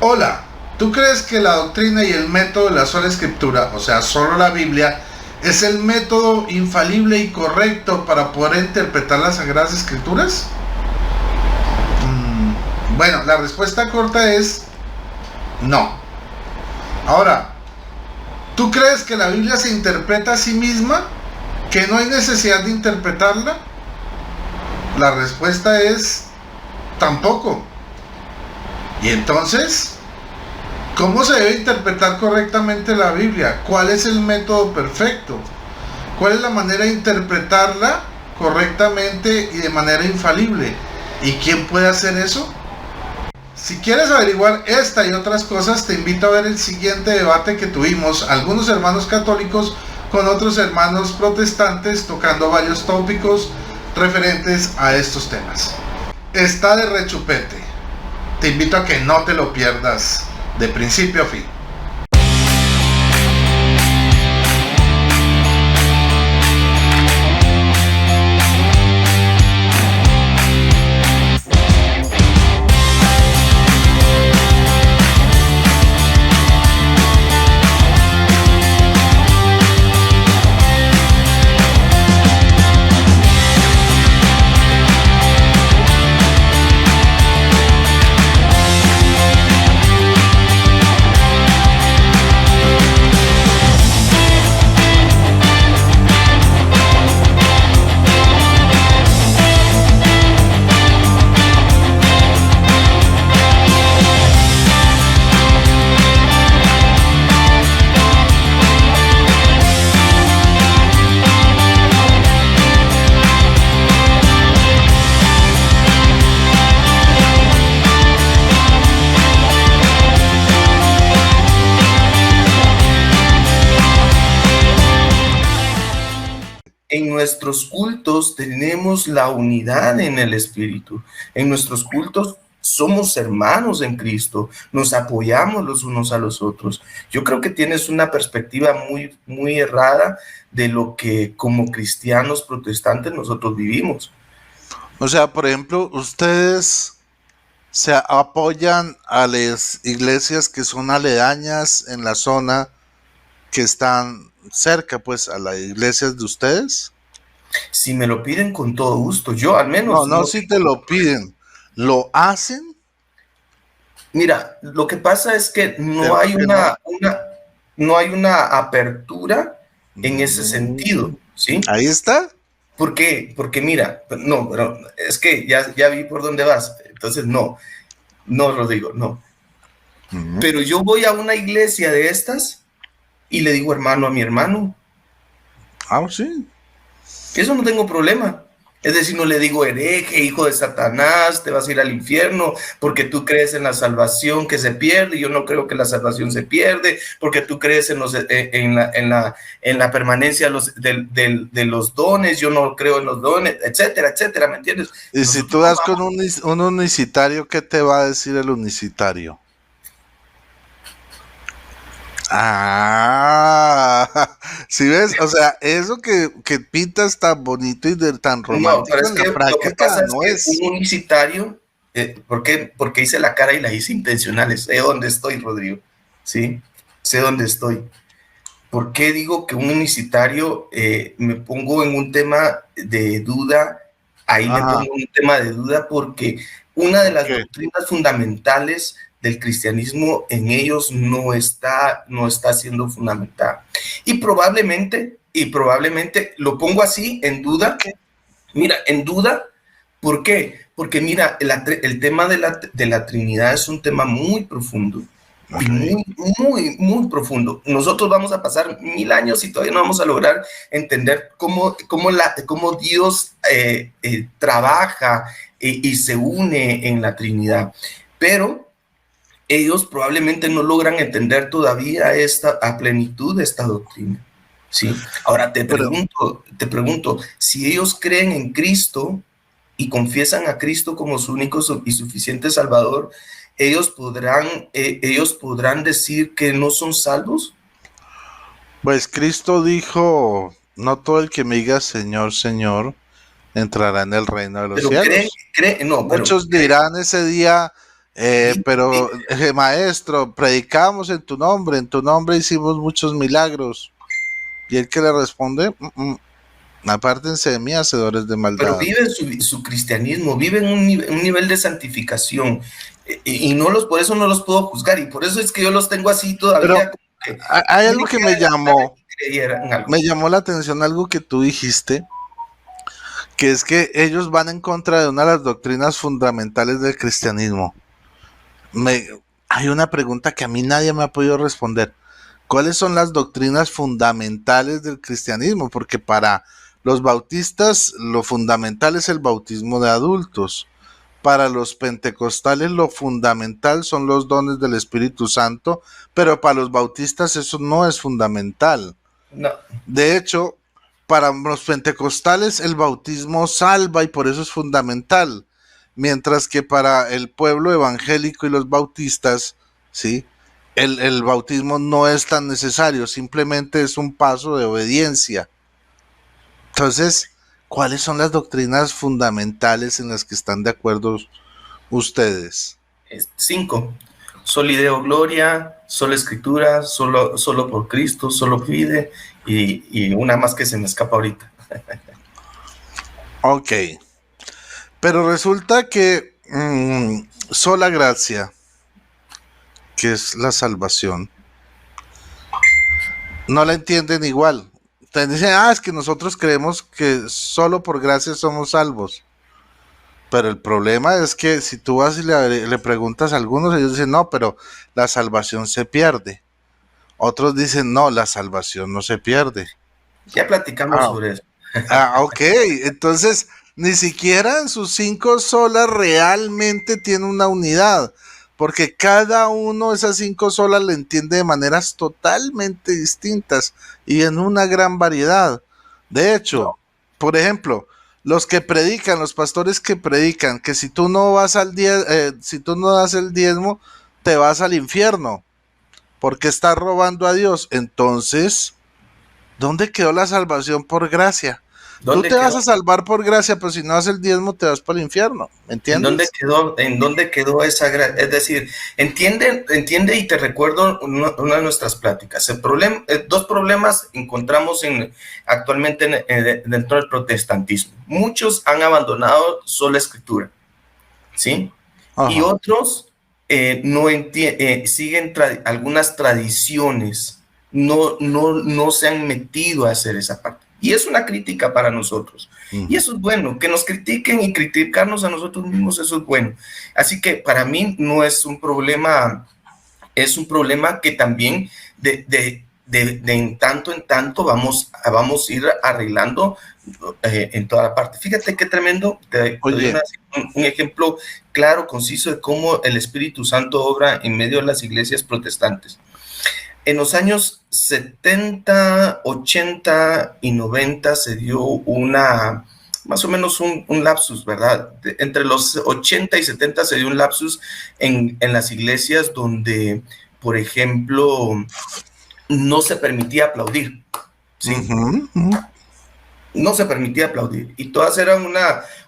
Hola, ¿tú crees que la doctrina y el método de la sola escritura, o sea, solo la Biblia, es el método infalible y correcto para poder interpretar las Sagradas Escrituras? Bueno, la respuesta corta es no. Ahora, ¿tú crees que la Biblia se interpreta a sí misma? ¿Que no hay necesidad de interpretarla? La respuesta es tampoco. Y entonces, ¿cómo se debe interpretar correctamente la Biblia? ¿Cuál es el método perfecto? ¿Cuál es la manera de interpretarla correctamente y de manera infalible? ¿Y quién puede hacer eso? Si quieres averiguar esta y otras cosas, te invito a ver el siguiente debate que tuvimos algunos hermanos católicos con otros hermanos protestantes tocando varios tópicos referentes a estos temas. Está de rechupete. Te invito a que no te lo pierdas de principio a fin. En nuestros cultos tenemos la unidad en el Espíritu. En nuestros cultos somos hermanos en Cristo, nos apoyamos los unos a los otros. Yo creo que tienes una perspectiva muy errada de lo que como cristianos protestantes nosotros vivimos. O sea, por ejemplo, ustedes se apoyan a las iglesias que son aledañas en la zona que están cerca, pues, a las iglesias de ustedes. Si me lo piden con todo gusto, yo al menos No, si te lo piden, ¿lo hacen? Mira, lo que pasa es que no hay una apertura en ese sentido, ¿sí? Ahí está. ¿Por qué? Porque mira, no, pero es que ya vi por dónde vas, entonces no, Rodrigo, no. Pero yo voy a una iglesia de estas y le digo hermano a mi hermano. Ah, sí. Eso no tengo problema. Es decir, no le digo hereje, hijo de Satanás, te vas a ir al infierno porque tú crees en la salvación que se pierde y yo no creo que la salvación se pierde, porque tú crees en la permanencia de los dones, yo no creo en los dones, etcétera, etcétera, ¿me entiendes? Y si tú das con un unicitario, ¿qué te va a decir el unicitario? ¿Sí ves? O sea, eso que pintas tan bonito y tan romántico, no, pero es en que la práctica lo que pasa no es que un unicitario, porque hice la cara y la hice intencionales, sé dónde estoy, Rodrigo, ¿sí? Sé dónde estoy. ¿Por qué digo que un unicitario me pongo en un tema de duda? Ahí me pongo en un tema de duda porque una de las doctrinas fundamentales del cristianismo en ellos no está siendo fundamentada. Y probablemente lo pongo así en duda. Mira, en duda, ¿por qué? Porque mira, el tema de la Trinidad es un tema muy profundo. Muy profundo. Nosotros vamos a pasar 1000 años y todavía no vamos a lograr entender cómo Dios trabaja y se une en la Trinidad. Pero ellos probablemente no logran entender todavía a plenitud de esta doctrina. ¿Sí? Ahora te pregunto, si ellos creen en Cristo y confiesan a Cristo como su único y suficiente Salvador, ellos podrán decir que no son salvos. Pues Cristo dijo, no todo el que me diga Señor, Señor, entrará en el reino de los cielos. Muchos dirán ese día, Pero maestro, predicamos en tu nombre hicimos muchos milagros. Y el que le responde, apártense de mí, hacedores de pero maldad. viven su cristianismo, viven un nivel de santificación, y por eso no los puedo juzgar, y por eso es que yo los tengo así todavía. Pero hay algo que me me llamó la atención, algo que tú dijiste, que es que ellos van en contra de una de las doctrinas fundamentales del cristianismo. Hay una pregunta que a mí nadie me ha podido responder. ¿Cuáles son las doctrinas fundamentales del cristianismo? Porque para los bautistas lo fundamental es el bautismo de adultos. Para los pentecostales lo fundamental son los dones del Espíritu Santo, pero para los bautistas eso no es fundamental. No. De hecho, para los pentecostales el bautismo salva y por eso es fundamental, mientras que para el pueblo evangélico y los bautistas, ¿sí?, el bautismo no es tan necesario, simplemente es un paso de obediencia. Entonces, ¿cuáles son las doctrinas fundamentales en las que están de acuerdo ustedes? 5. Solo Deo Gloria, solo Escritura, solo por Cristo, solo Fide, y una más que se me escapa ahorita. Ok. Pero resulta que sola gracia, que es la salvación, no la entienden igual. Te dicen, es que nosotros creemos que solo por gracia somos salvos. Pero el problema es que si tú vas y le preguntas a algunos, ellos dicen, no, pero la salvación se pierde. Otros dicen, no, la salvación no se pierde. Ya platicamos sobre eso. Ok, entonces ni siquiera en sus 5 solas realmente tiene una unidad, porque cada uno de esas 5 solas le entiende de maneras totalmente distintas y en una gran variedad. De hecho, por ejemplo, los pastores que predican que si tú no vas si tú no das el diezmo, te vas al infierno, porque estás robando a Dios. Entonces, ¿dónde quedó la salvación por gracia? Tú te vas a salvar por gracia, pero si no haces el diezmo te vas para el infierno, ¿me entiendes? ¿En dónde quedó esa gracia? Es decir, entiende y te recuerdo una de nuestras pláticas. Dos problemas encontramos actualmente dentro del protestantismo. Muchos han abandonado sola Escritura, ¿sí? Ajá. Y otros siguen algunas tradiciones, no se han metido a hacer esa parte. Y es una crítica para nosotros. Y eso es bueno, que nos critiquen y criticarnos a nosotros mismos, eso es bueno. Así que para mí no es un problema, es un problema que también de en tanto vamos a ir arreglando en toda la parte. Fíjate qué tremendo, te doy un ejemplo claro, conciso de cómo el Espíritu Santo obra en medio de las iglesias protestantes. En los años 70, 80 y 90 se dio más o menos un lapsus, ¿verdad? Entre los 80 y 70 se dio un lapsus en las iglesias donde, por ejemplo, no se permitía aplaudir, ¿sí? No se permitía aplaudir. Y todas eran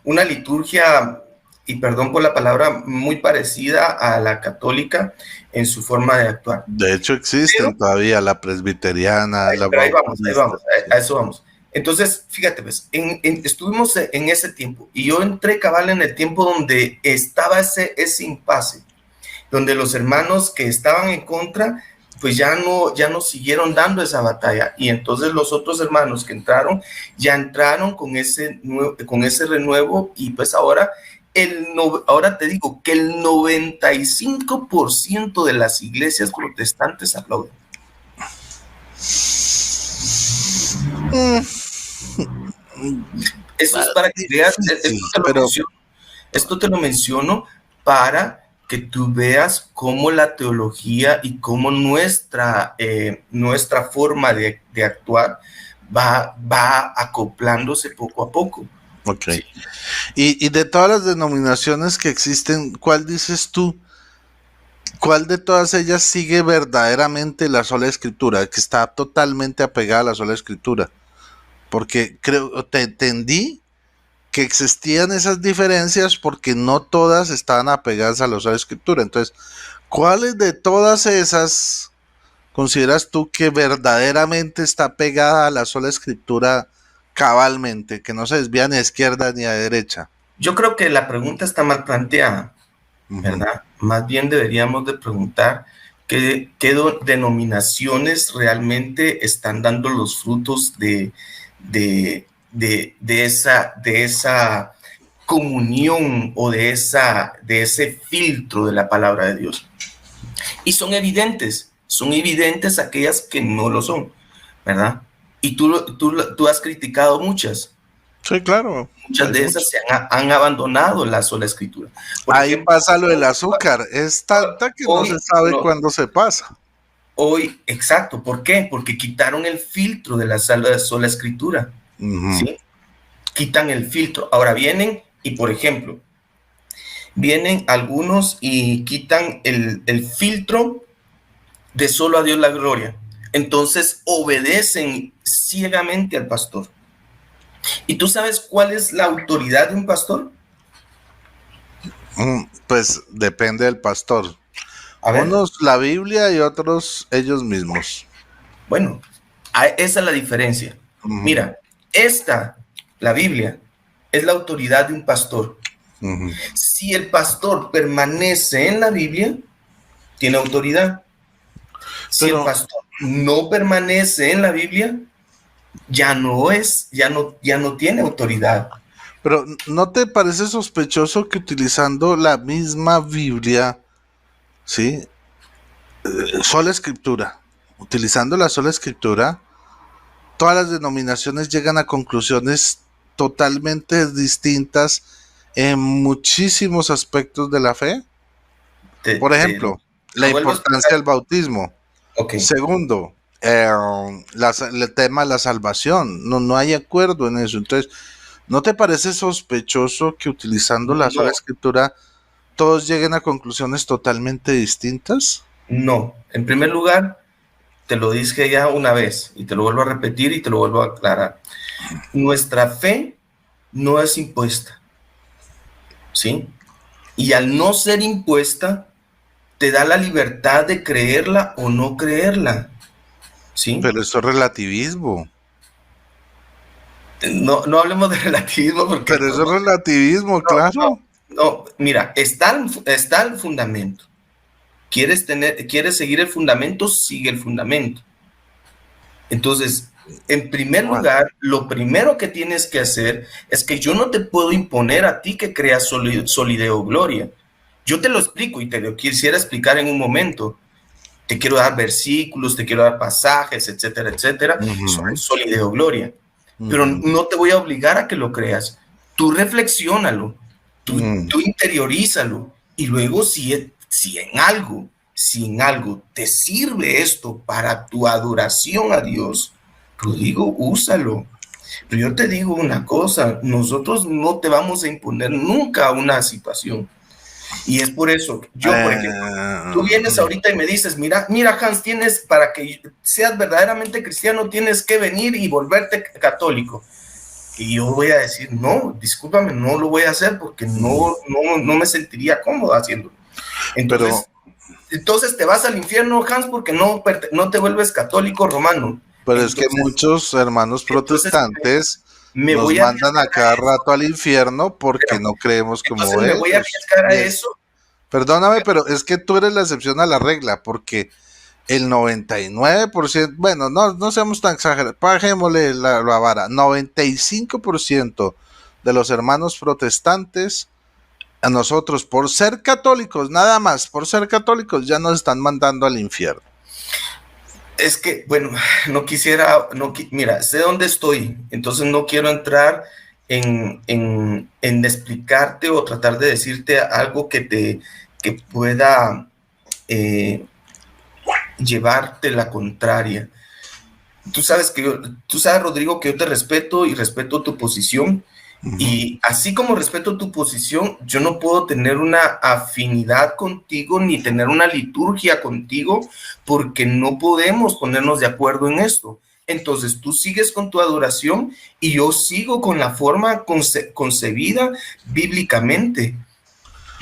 una liturgia, y perdón por la palabra, muy parecida a la católica en su forma de actuar. De hecho existen todavía la presbiteriana, ahí vamos, a eso vamos. Entonces, fíjate, pues, estuvimos en ese tiempo, y yo entré cabal en el tiempo donde estaba ese impasse, donde los hermanos que estaban en contra, pues ya no siguieron dando esa batalla, y entonces los otros hermanos que ya entraron con ese renuevo, y pues ahora te digo que el 95% de las iglesias protestantes aplauden. Eso es para que veas, esto te lo menciono para que tú veas cómo la teología y cómo nuestra forma de actuar va acoplándose poco a poco. Ok. Sí. Y de todas las denominaciones que existen, ¿cuál dices tú? ¿Cuál de todas ellas sigue verdaderamente la sola Escritura, que está totalmente apegada a la sola Escritura? Porque te entendí que existían esas diferencias porque no todas estaban apegadas a la sola escritura. Entonces, ¿cuáles de todas esas consideras tú que verdaderamente está pegada a la sola escritura cabalmente, que no se desvía ni a izquierda ni a derecha? Yo creo que la pregunta está mal planteada, ¿verdad? Más bien deberíamos de preguntar qué denominaciones realmente están dando los frutos de esa comunión o de ese filtro de la palabra de Dios. Y son evidentes aquellas que no lo son, ¿verdad? Y tú has criticado muchas. Sí, claro. Muchas de esas han abandonado la sola escritura. Ahí pasa lo del azúcar, es tanta que no se sabe cuándo se pasa. Hoy, exacto, ¿por qué? Porque quitaron el filtro de la sola escritura, ¿sí? Quitan el filtro. Ahora vienen y, por ejemplo, vienen algunos y quitan el filtro de solo a Dios la gloria. Entonces obedecen ciegamente al pastor. ¿Y tú sabes cuál es la autoridad de un pastor? Pues depende del pastor. Unos la Biblia y otros ellos mismos. Bueno, esa es la diferencia. Mira, la Biblia, es la autoridad de un pastor. Si el pastor permanece en la Biblia, tiene autoridad. Si el pastor no permanece en la Biblia, ya no tiene autoridad. Pero ¿no te parece sospechoso que utilizando la misma Biblia, sí, sola escritura, utilizando la sola escritura, todas las denominaciones llegan a conclusiones totalmente distintas en muchísimos aspectos de la fe? Por ejemplo, la importancia del bautismo. Okay. Segundo, el tema de la salvación. No hay acuerdo en eso. Entonces, ¿no te parece sospechoso que utilizando la sola escritura todos lleguen a conclusiones totalmente distintas? No. En primer lugar, te lo dije ya una vez y te lo vuelvo a repetir y te lo vuelvo a aclarar. Nuestra fe no es impuesta, ¿sí? Y al no ser impuesta, te da la libertad de creerla o no creerla, ¿sí? Pero eso es relativismo. No hablemos de relativismo porque... Pero eso es relativismo, claro. No, mira, está el fundamento. ¿Quieres seguir el fundamento? Sigue el fundamento. Entonces, en primer lugar, lo primero que tienes que hacer es que yo no te puedo imponer a ti que creas Solideo Gloria. Yo te lo explico y te lo quisiera explicar en un momento. Te quiero dar versículos, te quiero dar pasajes, etcétera, etcétera, sobre Solideo Gloria. Pero no te voy a obligar a que lo creas. Tú reflexiónalo, tú interiorízalo, y luego si en algo te sirve esto para tu adoración a Dios, Rodrigo, úsalo. Pero yo te digo una cosa, nosotros no te vamos a imponer nunca una situación. Y es por eso, yo, por ejemplo, tú vienes ahorita y me dices, mira, Hans, para que seas verdaderamente cristiano, tienes que venir y volverte católico. Y yo voy a decir, no, discúlpame, no lo voy a hacer porque no me sentiría cómodo haciéndolo. Entonces te vas al infierno, Hans, porque no te vuelves católico romano. Pero es que muchos hermanos protestantes nos mandan a cada rato al infierno porque no creemos como ellos. Me voy a arriesgar a eso. Perdóname, pero es que tú eres la excepción a la regla, porque el 99%, bueno, no seamos tan exagerados, bajémosle la vara, 95% de los hermanos protestantes, a nosotros, por ser católicos, nada más, por ser católicos, ya nos están mandando al infierno. Es que, bueno, mira, sé dónde estoy, entonces no quiero entrar en explicarte o tratar de decirte algo que pueda llevarte la contraria. Tú sabes, Rodrigo, que yo te respeto y respeto tu posición. Y así como respeto tu posición, yo no puedo tener una afinidad contigo ni tener una liturgia contigo porque no podemos ponernos de acuerdo en esto. entonces tú sigues con tu adoración y yo sigo con la forma concebida bíblicamente.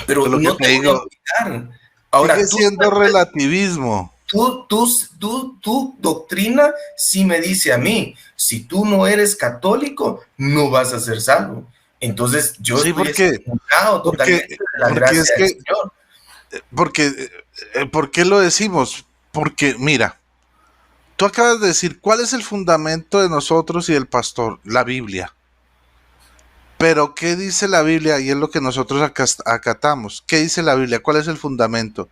Pero Lo que no te te voy a digo, obligar. Ahora, sigue siendo relativismo. tu doctrina sí me dice a mí, si tú no eres católico, no vas a ser salvo. Entonces yo Sí, estoy porque, excomulgado porque, totalmente de la porque es gracia del que, Señor. porque, ¿por qué lo decimos? Porque, mira, tú acabas de decir, ¿cuál es el fundamento de nosotros y del pastor? La Biblia. Pero, ¿qué dice la Biblia? Y es lo que nosotros acatamos. ¿Qué dice la Biblia? ¿Cuál es el fundamento?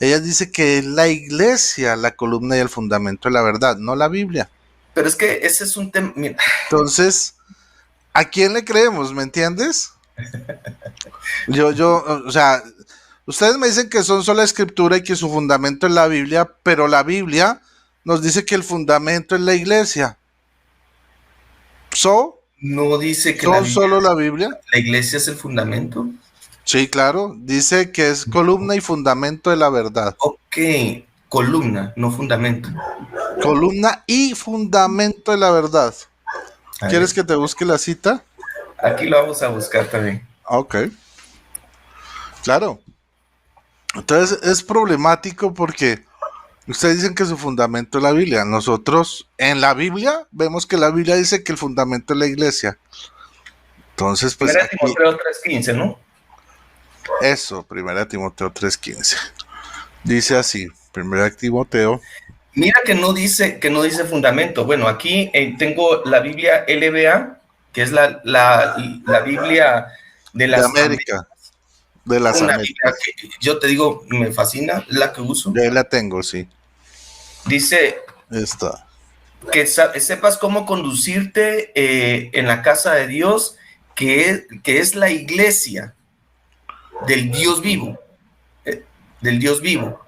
Ella dice que es la iglesia la columna y el fundamento de la verdad, no la Biblia. Pero es que ese es un tema, Entonces, ¿a quién le creemos? ¿Me entiendes? O sea, ustedes me dicen que son sola escritura y que su fundamento es la Biblia, pero la Biblia nos dice que el fundamento es la iglesia. no dice que ¿Son solo la Biblia? la iglesia es el fundamento. Sí, claro. Dice que es columna y fundamento de la verdad. Ok, columna, no fundamento. Columna y fundamento de la verdad. A ¿Quieres ver, que te busque la cita? aquí lo vamos a buscar también. Ok, claro. Entonces es problemático porque ustedes dicen que su fundamento es la Biblia. Nosotros en la Biblia vemos que la Biblia dice que el fundamento es la iglesia. Entonces, pues Primera aquí, Timoteo 3:15, ¿no? eso, 1 Timoteo 3:15. Dice así, 1 Timoteo. Mira que no dice fundamento. Bueno, aquí tengo la Biblia LBA, que es la Biblia de De las Américas. América, de las Una Biblia Américas. que yo te digo, me fascina, la que uso. Yo ahí la tengo, sí. Dice Está. que sepas cómo conducirte en la casa de Dios, que es la iglesia del Dios vivo, del Dios vivo.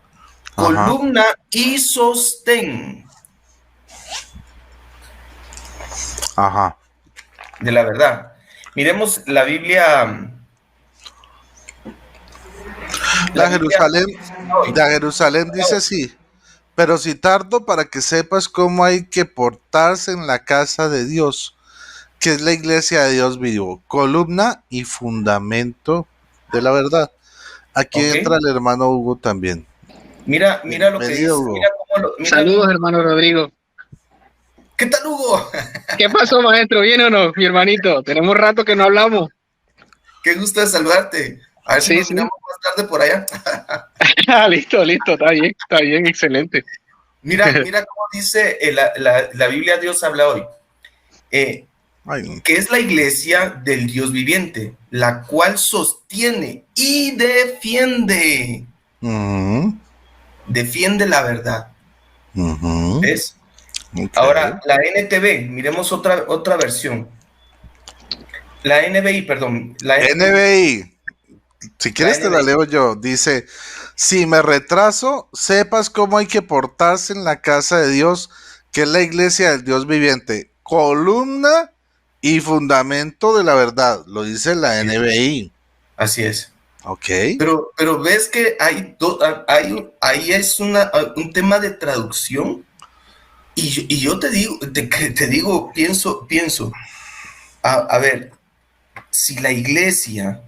Ajá. Columna y sostén Ajá. de la verdad. Miremos la Biblia. La Biblia Jerusalén, hoy. de Jerusalén dice así. Pero si tardo para que sepas cómo hay que portarse en la casa de Dios, que es la iglesia de Dios vivo, columna y fundamento de la verdad. Aquí Ok. entra el hermano Hugo también. Mira lo que Bienvenido, dice. Hugo. Mira cómo Saludos, hermano Rodrigo. ¿Qué tal, Hugo? ¿Qué pasó, maestro? ¿Bien o no, mi hermanito? Tenemos rato que no hablamos. Qué gusto de saludarte. A ver si Sí, nos sí. miramos más tarde por allá. Listo, está bien, excelente. Mira cómo dice la Biblia Dios habla hoy. Ay, Que es la iglesia del Dios viviente, la cual sostiene y defiende. Defiende la verdad. ¿Ves? Okay. Ahora, la NTV, miremos otra versión. La NBI, perdón. La NBI. Si quieres te la NBI. leo yo. Dice, si me retraso, sepas cómo hay que portarse en la casa de Dios, que es la iglesia del Dios viviente. Columna y fundamento de la verdad. Lo dice la NBI. Así es. Ok. Pero ves que ahí es un tema de traducción. Y yo te digo, pienso, a ver, si la iglesia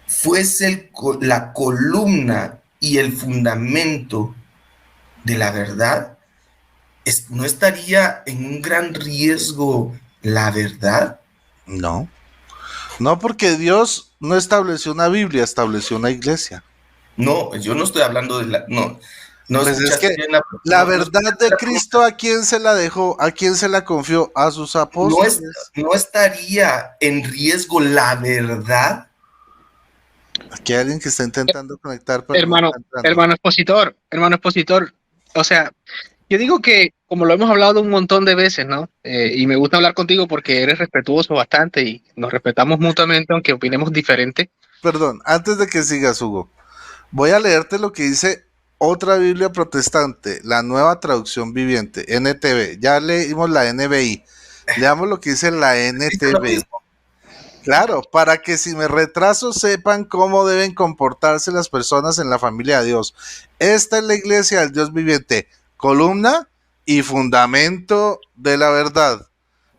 fuese la columna y el fundamento de la verdad, ¿no estaría en un gran riesgo la verdad? No. No, porque Dios no estableció una Biblia, estableció una iglesia. No, yo no estoy hablando de la... No Pues es escuchaste que bien la verdad de Cristo, ¿a quién se la dejó? ¿A quién se la confió? A sus apóstoles. ¿No estaría en riesgo la verdad? Aquí hay alguien que está intentando conectar, pero no Hermano, está entrando. hermano expositor. O sea, yo digo que, como lo hemos hablado un montón de veces, ¿no? Y me gusta hablar contigo porque eres respetuoso bastante y nos respetamos mutuamente, aunque opinemos diferente. Perdón, antes de que sigas, Hugo, voy a leerte lo que dice otra Biblia protestante, la Nueva Traducción Viviente, NTV. Ya leímos la NBI. Leamos lo que dice la NTV. Claro, para que si me retraso sepan cómo deben comportarse las personas en la familia de Dios. Esta es la iglesia del Dios viviente. columna y fundamento de la verdad.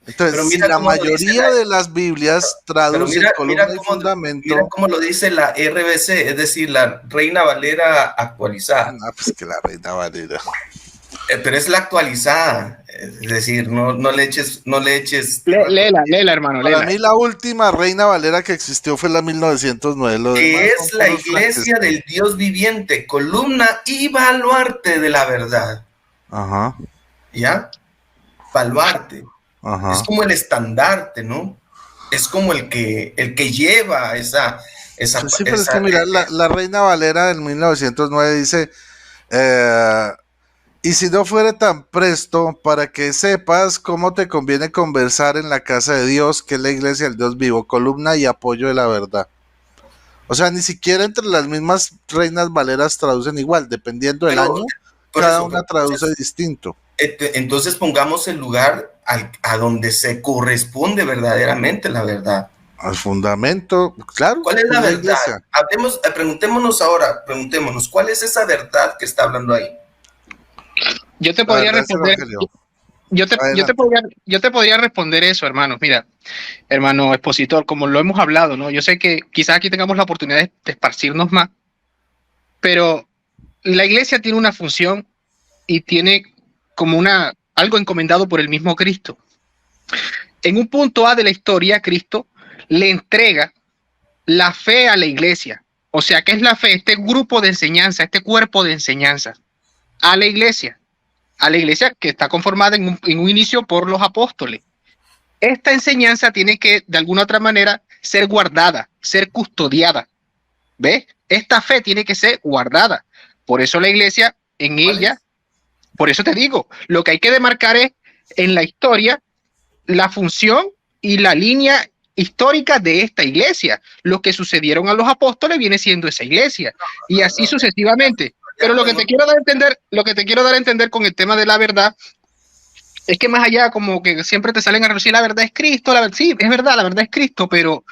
Entonces, Pero si mira la cómo lo dice mayoría de las Biblias Pero traducen columna y mira fundamento, cómo lo dice la RBC, es decir, la Reina Valera actualizada. pues que la Reina Valera. Pero es la actualizada, es decir, no le eches. Léela, hermano, Para léela. mí la última Reina Valera que existió fue la 1909. Lo Que demás es son la puros iglesia Frankenstein. del Dios viviente, columna y baluarte de la verdad. Ajá, ¿Ya? Baluarte. ajá. Es como el estandarte, ¿no? Es como el que lleva esa. Sí, pero es que mira, la Reina Valera del 1909 dice, y si no fuere tan presto para que sepas cómo te conviene conversar en la casa de Dios, que es la iglesia del Dios vivo, columna y apoyo de la verdad. O sea, ni siquiera entre las mismas Reinas Valeras traducen igual, dependiendo del año, cada una traduce distinto. Entonces pongamos el lugar a donde se corresponde verdaderamente la verdad. Al fundamento, claro. ¿Cuál es la verdad? Iglesia. Preguntémonos, ¿cuál es esa verdad que está hablando ahí? Yo te La podría verdad es responder. evangelio. Yo te podría responder eso, hermano. Mira, hermano expositor, como lo hemos hablado, ¿no? Yo sé que quizás aquí tengamos la oportunidad de esparcirnos más, pero la iglesia tiene una función y tiene como algo encomendado por el mismo Cristo. En un punto A de la historia, Cristo le entrega la fe a la iglesia. O sea, ¿qué es la fe? Este grupo de enseñanza, este cuerpo de enseñanza a la iglesia que está conformada en un inicio por los apóstoles. Esta enseñanza tiene que, de alguna otra manera, ser guardada, ser custodiada. ¿Ves? Esta fe tiene que ser guardada. Por eso la iglesia, en ella, por eso te digo, lo que hay que demarcar es en la historia la función y la línea histórica de esta iglesia. Lo que sucedieron a los apóstoles viene siendo esa iglesia y así sucesivamente. Pero lo que te quiero dar a entender con el tema de la verdad es que más allá como que siempre te salen a relucir la verdad es Cristo, sí, es verdad, la verdad es Cristo, pero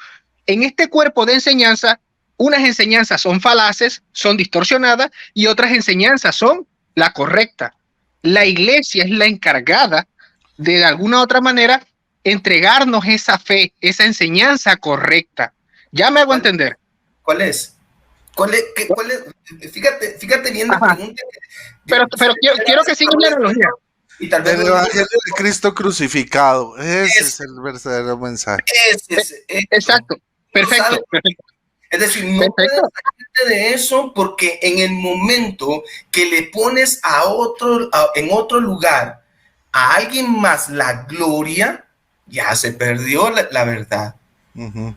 en este cuerpo de enseñanza, unas enseñanzas son falaces, son distorsionadas y otras enseñanzas son la correcta. La iglesia es la encargada de alguna otra manera entregarnos esa fe, esa enseñanza correcta. Ya me hago entender. ¿Cuál es? Fíjate bien la pregunta. Pero quiero que sigas la analogía. Y tal vez El Evangelio de Cristo crucificado. Ese es el verdadero mensaje. Exacto. Perfecto. Es decir, no puedes salirte de eso porque en el momento que le pones en otro lugar a alguien más la gloria, ya se perdió la verdad. Uh-huh.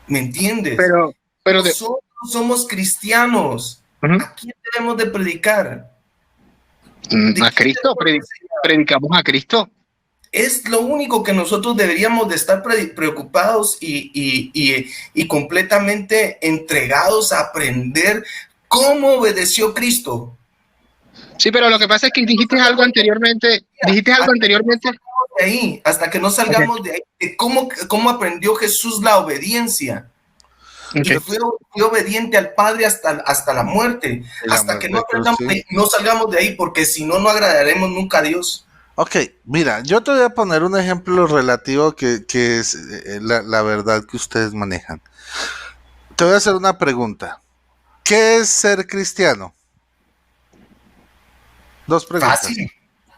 ¿Me entiendes? Pero nosotros somos cristianos. ¿A quién debemos de predicar? A Cristo, predicamos a Cristo. Es lo único que nosotros deberíamos de estar preocupados y completamente entregados a aprender cómo obedeció Cristo. Sí, pero lo que pasa es que dijiste algo anteriormente. De ahí, hasta que no salgamos de ahí, de cómo aprendió Jesús la obediencia. Okay. Fue obediente al Padre hasta la muerte. Hasta que no salgamos de ahí, porque si no, no agradaremos nunca a Dios. Ok, mira, yo te voy a poner un ejemplo relativo que es la verdad que ustedes manejan. Te voy a hacer una pregunta. ¿Qué es ser cristiano? Dos preguntas.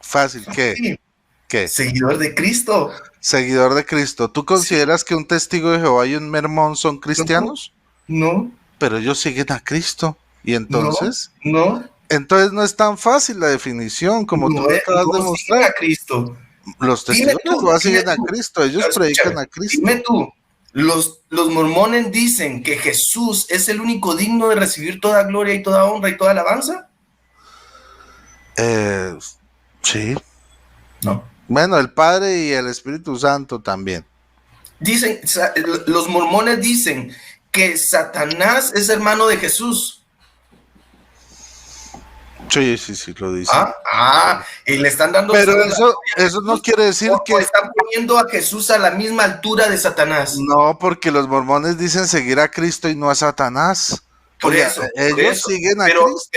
Fácil. ¿Qué? Seguidor de Cristo. Seguidor de Cristo. ¿Tú consideras que un testigo de Jehová y un mormón son cristianos? No. Pero ellos siguen a Cristo. ¿Y entonces? No. Entonces no es tan fácil la definición como tú me acabas de mostrar. A Cristo. Los testigos de Jehová siguen a Cristo. Ellos predican a Cristo. Dime tú. Los mormones dicen que Jesús es el único digno de recibir toda gloria y toda honra y toda alabanza. Sí. No. Bueno, el Padre y el Espíritu Santo también. Dicen, los mormones dicen que Satanás es hermano de Jesús. Sí, lo dicen. Y le están dando. Pero eso no quiere decir que están poniendo a Jesús a la misma altura de Satanás. No, porque los mormones dicen seguir a Cristo y no a Satanás. Por Oiga, eso, por ellos eso. siguen a Pero Cristo.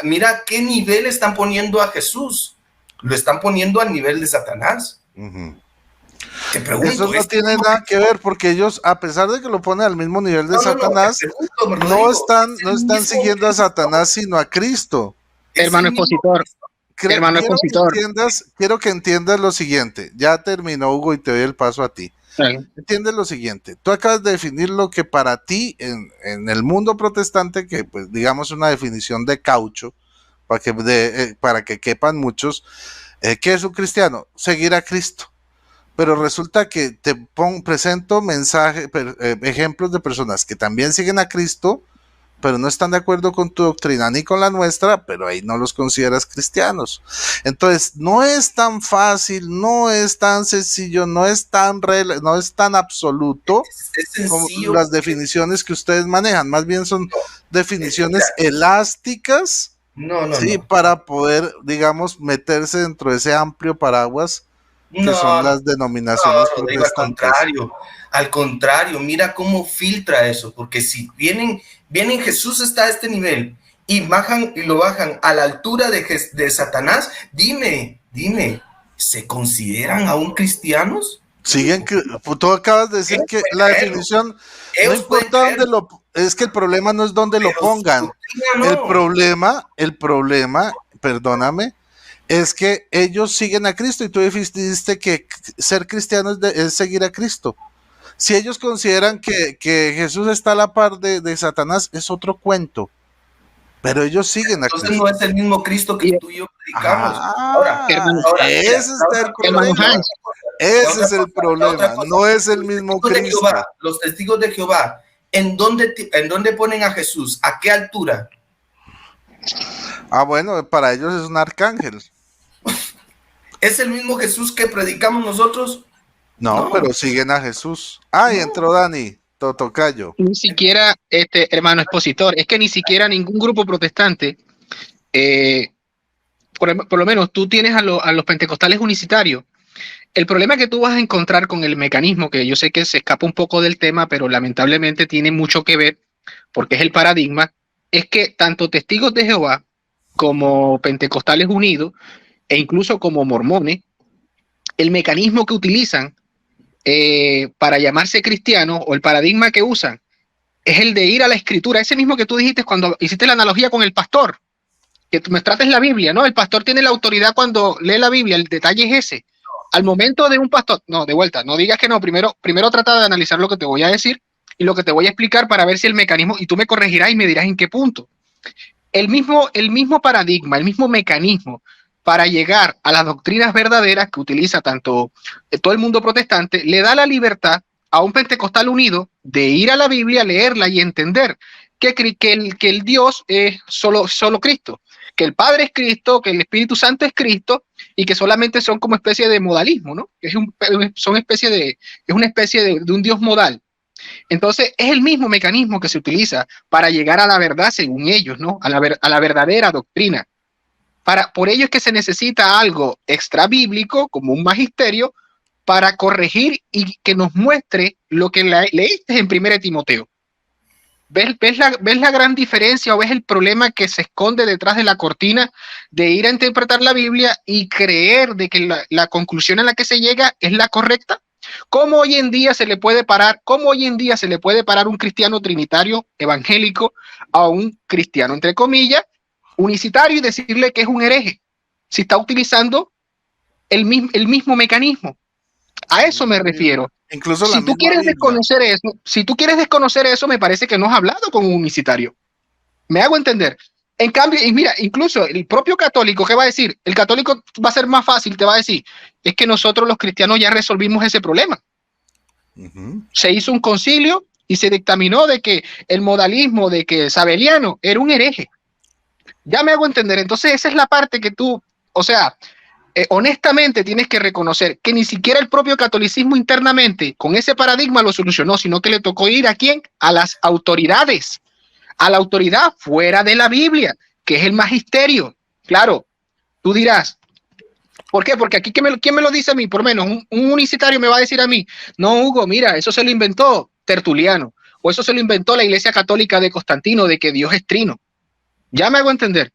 mira qué nivel están poniendo a Jesús. Lo están poniendo al nivel de Satanás. Ujú. Te Eso pregunto, no ¿es tiene mismo nada Jesús? que ver porque ellos, a pesar de que lo ponen al mismo nivel de No, te Satanás, pregunto, no Rodrigo, están, ¿es no el están mismo siguiendo a Cristo? Satanás, sino a Cristo. ¿Es el Hermano mismo expositor, Cristo? hermano expositor. Quiero que entiendas lo siguiente. Ya terminó Hugo y te doy el paso a ti. Eh, Entiende lo siguiente, tú acabas de definir lo que para ti en el mundo protestante, que pues digamos una definición de caucho, para que quepan muchos, ¿qué es un cristiano? Seguir a Cristo. Pero resulta que presento ejemplos de personas que también siguen a Cristo, pero no están de acuerdo con tu doctrina ni con la nuestra, pero ahí no los consideras cristianos. Entonces, no es tan fácil, no es tan sencillo, no es tan absoluto Es como sencillo. las definiciones que ustedes manejan, más bien son definiciones Mira, elásticas, sí, no. para poder, digamos, meterse dentro de ese amplio paraguas que son No, las denominaciones Rodrigo, protestantes. al contrario, mira cómo filtra eso, porque si vienen Jesús está a este nivel y lo bajan a la altura de Satanás, dime, ¿se consideran aún cristianos? Siguen que tú acabas de decir Ellos que pueden la creerlo, definición no ellos pueden importa dónde creerlo, es que el problema no es dónde lo pero su pongan. doctrina no. El problema, perdóname, es que ellos siguen a Cristo y tú dijiste que ser cristiano es seguir a Cristo. Si ellos consideran que Jesús está a la par de Satanás, es otro cuento, pero ellos siguen a Entonces no Cristo. es el mismo Cristo que y tú y yo predicamos. hermano, Mira, Ese está el hermano problema. Hans, Ese es el la otra problema, cosa, no es el mismo Cristo. los testigos de Jehová, ¿en dónde ponen a Jesús? ¿A qué altura? Ah, bueno, para ellos es un arcángel. ¿Es el mismo Jesús que predicamos nosotros? No, No, pero siguen a Jesús. Ah, y no. entró Dani, Totocayo. ni siquiera, hermano expositor, es que ni siquiera ningún grupo protestante, eh, por lo menos tú tienes a los pentecostales unicitarios. El problema que tú vas a encontrar con el mecanismo, que yo sé que se escapa un poco del tema, pero lamentablemente tiene mucho que ver, porque es el paradigma, es que tanto testigos de Jehová como pentecostales unidos, e incluso como mormones, el mecanismo que utilizan para llamarse cristianos o el paradigma que usan es el de ir a la escritura, ese mismo que tú dijiste cuando hiciste la analogía con el pastor, que tú me trates la Biblia, ¿no? El pastor tiene la autoridad cuando lee la Biblia, el detalle es ese. Al momento de un pastor, no, de vuelta, no digas que no, primero trata de analizar lo que te voy a decir y lo que te voy a explicar para ver si el mecanismo, y tú me corregirás y me dirás en qué punto. El mismo paradigma, el mismo mecanismo para llegar a las doctrinas verdaderas que utiliza tanto todo el mundo protestante, le da la libertad a un pentecostal unido de ir a la Biblia, leerla y entender que el Dios es solo Cristo, que el Padre es Cristo, que el Espíritu Santo es Cristo y que solamente son como especie de modalismo, ¿no? Es una especie de un Dios modal. Entonces, es el mismo mecanismo que se utiliza para llegar a la verdad según ellos, ¿no? A la verdadera doctrina. Por ello es que se necesita algo extra bíblico, como un magisterio, para corregir y que nos muestre lo que leíste en 1 Timoteo. ¿Ves la gran diferencia o ves el problema que se esconde detrás de la cortina de ir a interpretar la Biblia y creer de que la conclusión a la que se llega es la correcta? ¿Cómo hoy en día se le puede parar un cristiano trinitario evangélico a un cristiano, entre comillas, unicitario y decirle que es un hereje? Si está utilizando el mismo mecanismo. A eso me refiero. Incluso la Si tú misma Biblia. quieres desconocer eso, me parece que no has hablado con un unicitario. Me hago entender. En cambio, y mira, incluso el propio católico, ¿qué va a decir? El católico va a ser más fácil, te va a decir, es que nosotros los cristianos ya resolvimos ese problema. Se hizo un concilio y se dictaminó de que el modalismo de que Sabeliano era un hereje. Ya me hago entender. Entonces esa es la parte que tú, o sea, honestamente tienes que reconocer que ni siquiera el propio catolicismo internamente con ese paradigma lo solucionó, sino que le tocó ir ¿a quién? A las autoridades, a la autoridad fuera de la Biblia, que es el magisterio. Claro, tú dirás, ¿por qué? Porque aquí, ¿quién me lo dice a mí? Por menos, un unicitario me va a decir a mí, no, Hugo, mira, eso se lo inventó Tertuliano, o eso se lo inventó la Iglesia Católica de Constantino, de que Dios es trino. Ya me hago entender.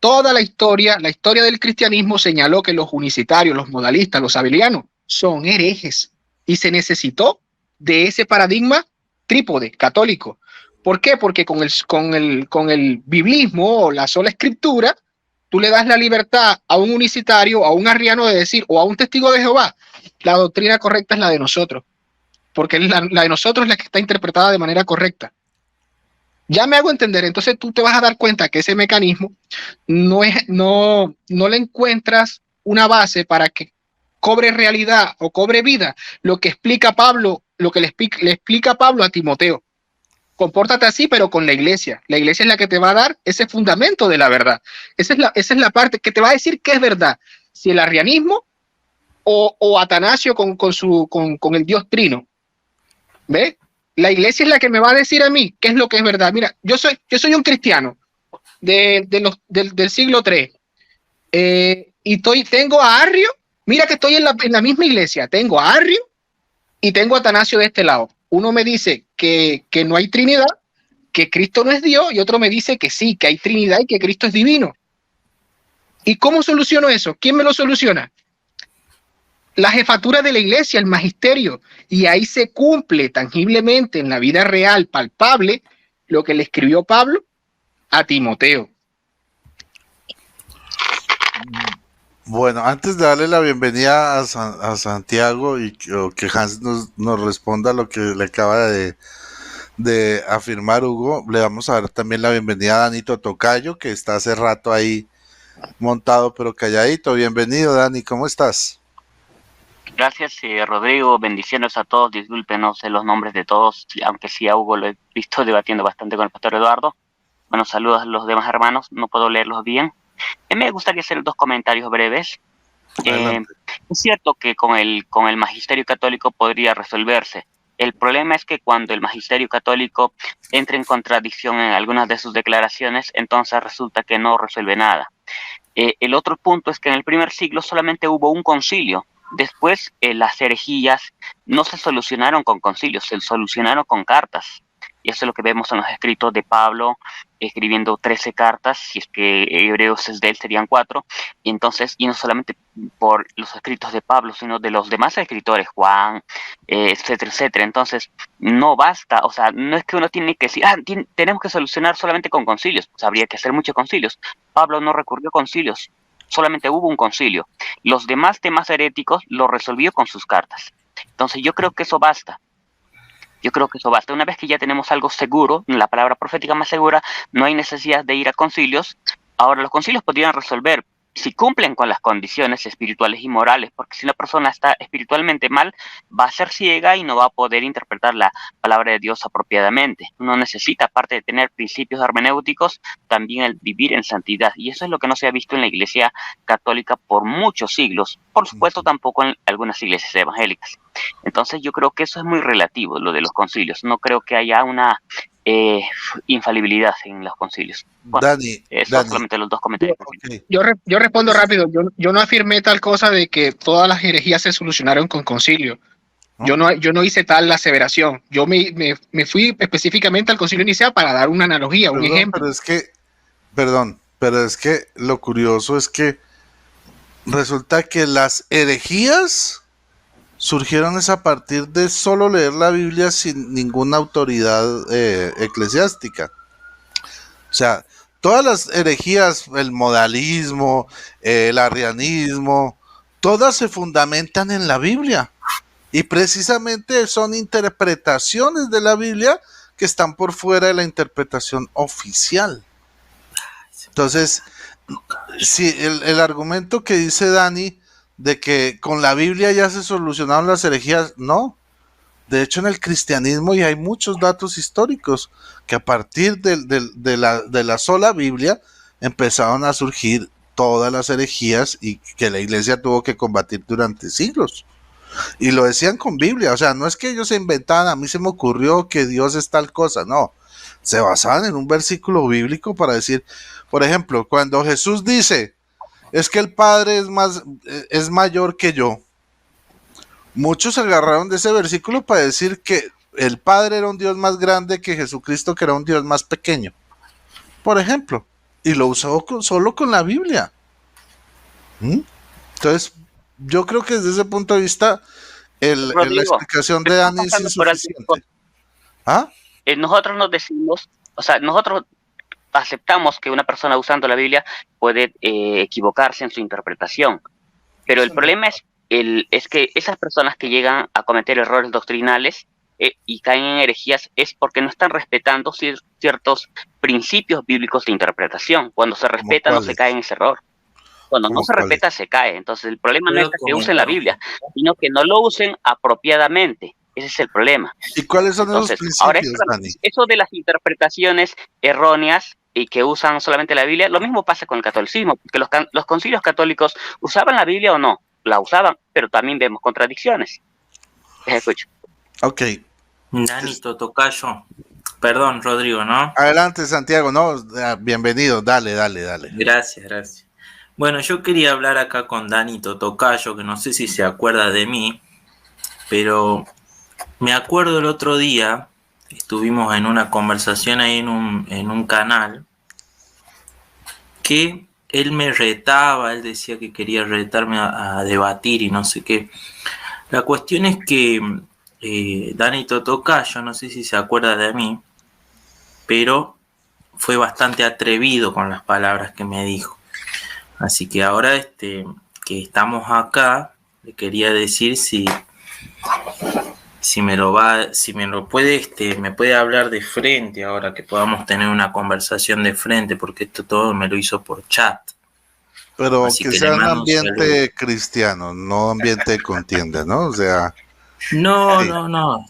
Toda la historia del cristianismo señaló que los unicitarios, los modalistas, los sabelianos son herejes y se necesitó de ese paradigma trípode católico. ¿Por qué? Porque con el biblismo o la sola escritura, tú le das la libertad a un unicitario, a un arriano de decir, o a un testigo de Jehová, la doctrina correcta es la de nosotros, porque la de nosotros es la que está interpretada de manera correcta. Ya me hago entender. Entonces tú te vas a dar cuenta que ese mecanismo no le encuentras una base para que cobre realidad o cobre vida lo que explica Pablo, lo que le explica Pablo a Timoteo. Compórtate así, pero con la iglesia. La iglesia es la que te va a dar ese fundamento de la verdad. Esa es la parte que te va a decir qué es verdad. Si el arrianismo o Atanasio con el Dios trino. ¿Ves? La iglesia es la que me va a decir a mí qué es lo que es verdad. Mira, yo soy un cristiano del siglo III y tengo a Arrio. Mira que estoy en la misma iglesia. Tengo a Arrio y tengo a Atanasio de este lado. Uno me dice que no hay Trinidad, que Cristo no es Dios, y otro me dice que sí, que hay Trinidad y que Cristo es divino. ¿Y cómo soluciono eso? ¿Quién me lo soluciona? La jefatura de la iglesia, el magisterio, y ahí se cumple tangiblemente en la vida real, palpable, lo que le escribió Pablo a Timoteo. Bueno, antes de darle la bienvenida a Santiago y que Hans nos responda lo que le acaba de afirmar Hugo, le vamos a dar también la bienvenida a Danito Tocayo, que está hace rato ahí montado pero calladito. Bienvenido, Dani, ¿cómo estás? Gracias, Rodrigo. Bendiciones a todos. Disculpen, no sé los nombres de todos, aunque sí a Hugo lo he visto debatiendo bastante con el pastor Eduardo. Bueno, saludos a los demás hermanos. No puedo leerlos bien. Me gustaría hacer 2 comentarios breves. Es cierto que con el magisterio católico podría resolverse. El problema es que cuando el magisterio católico entra en contradicción en algunas de sus declaraciones, entonces resulta que no resuelve nada. El otro punto es que en el primer siglo solamente hubo un concilio. Después las herejías no se solucionaron con concilios, se solucionaron con cartas. Y eso es lo que vemos en los escritos de Pablo, escribiendo 13 cartas, si es que hebreos es de él serían 4. Y entonces, y no solamente por los escritos de Pablo, sino de los demás escritores, Juan, etcétera, etcétera. Entonces, no basta, o sea, no es que uno tiene que decir, tenemos que solucionar solamente con concilios, pues habría que hacer muchos concilios. Pablo no recurrió a concilios. Solamente hubo un concilio. Los demás temas heréticos lo resolvió con sus cartas. Entonces yo creo que eso basta. Una vez que ya tenemos algo seguro, la palabra profética más segura, no hay necesidad de ir a concilios. Ahora los concilios podrían resolver si cumplen con las condiciones espirituales y morales, porque si una persona está espiritualmente mal, va a ser ciega y no va a poder interpretar la palabra de Dios apropiadamente. Uno necesita, aparte de tener principios hermenéuticos, también el vivir en santidad, y eso es lo que no se ha visto en la Iglesia Católica por muchos siglos, por supuesto tampoco en algunas iglesias evangélicas. Entonces yo creo que eso es muy relativo, lo de los concilios. No creo que haya una infalibilidad en los concilios. Bueno, Dani, solamente los 2 comentarios. Okay. Yo respondo rápido. Yo no afirmé tal cosa de que todas las herejías se solucionaron con concilio. Yo no hice tal aseveración. Yo me fui específicamente al concilio inicial para dar una analogía, un ejemplo. Pero es que lo curioso es que resulta que las herejías surgieron es a partir de solo leer la Biblia sin ninguna autoridad eclesiástica. O sea, todas las herejías, el modalismo, el arrianismo, todas se fundamentan en la Biblia. Y precisamente son interpretaciones de la Biblia que están por fuera de la interpretación oficial. Entonces, si el argumento que dice Dani de que con la Biblia ya se solucionaron las herejías, no. De hecho, en el cristianismo ya hay muchos datos históricos que a partir de la sola Biblia empezaron a surgir todas las herejías y que la iglesia tuvo que combatir durante siglos. Y lo decían con Biblia, o sea, no es que ellos se inventaban, a mí se me ocurrió que Dios es tal cosa, no. Se basaban en un versículo bíblico para decir, por ejemplo, cuando Jesús dice, es que el Padre es mayor que yo. Muchos se agarraron de ese versículo para decir que el Padre era un Dios más grande que Jesucristo, que era un Dios más pequeño, por ejemplo, y lo usó solo con la Biblia. Entonces, yo creo que desde ese punto de vista, la Rodrigo, explicación de pero Dani estamos sí es pasando por alto. suficiente. ¿Ah? Nosotros nos decimos, o sea, nosotros aceptamos que una persona usando la Biblia puede equivocarse en su interpretación, pero el problema es que esas personas que llegan a cometer errores doctrinales y caen en herejías es porque no están respetando ciertos principios bíblicos de interpretación. Cuando se respeta no se cae en ese error. Cuando no se respeta se cae. Entonces el problema no es que usen la Biblia, sino que no lo usen apropiadamente. Ese es el problema. ¿Y cuáles son Entonces, esos ahora principios, Dani? eso de las interpretaciones erróneas y que usan solamente la Biblia, lo mismo pasa con el catolicismo, porque los concilios católicos usaban la Biblia o no, la usaban, pero también vemos contradicciones. Les escucho. Ok. Dani Tocayo. Perdón, Rodrigo, ¿no? Adelante, Santiago. No, bienvenido. Dale. Gracias. Bueno, yo quería hablar acá con Dani Tocayo, que no sé si se acuerda de mí, pero me acuerdo el otro día, estuvimos en una conversación ahí en un canal, que él me retaba, él decía que quería retarme a debatir y no sé qué. La cuestión es que Dani Tocayo, no sé si se acuerda de mí, pero fue bastante atrevido con las palabras que me dijo. Así que ahora que estamos acá, le quería decir si me puede hablar de frente ahora, que podamos tener una conversación de frente, porque esto todo me lo hizo por chat. Pero así que que sea le un mando ambiente cristiano, no ambiente de contienda, ¿no? O sea, No, sí, tranquilo. no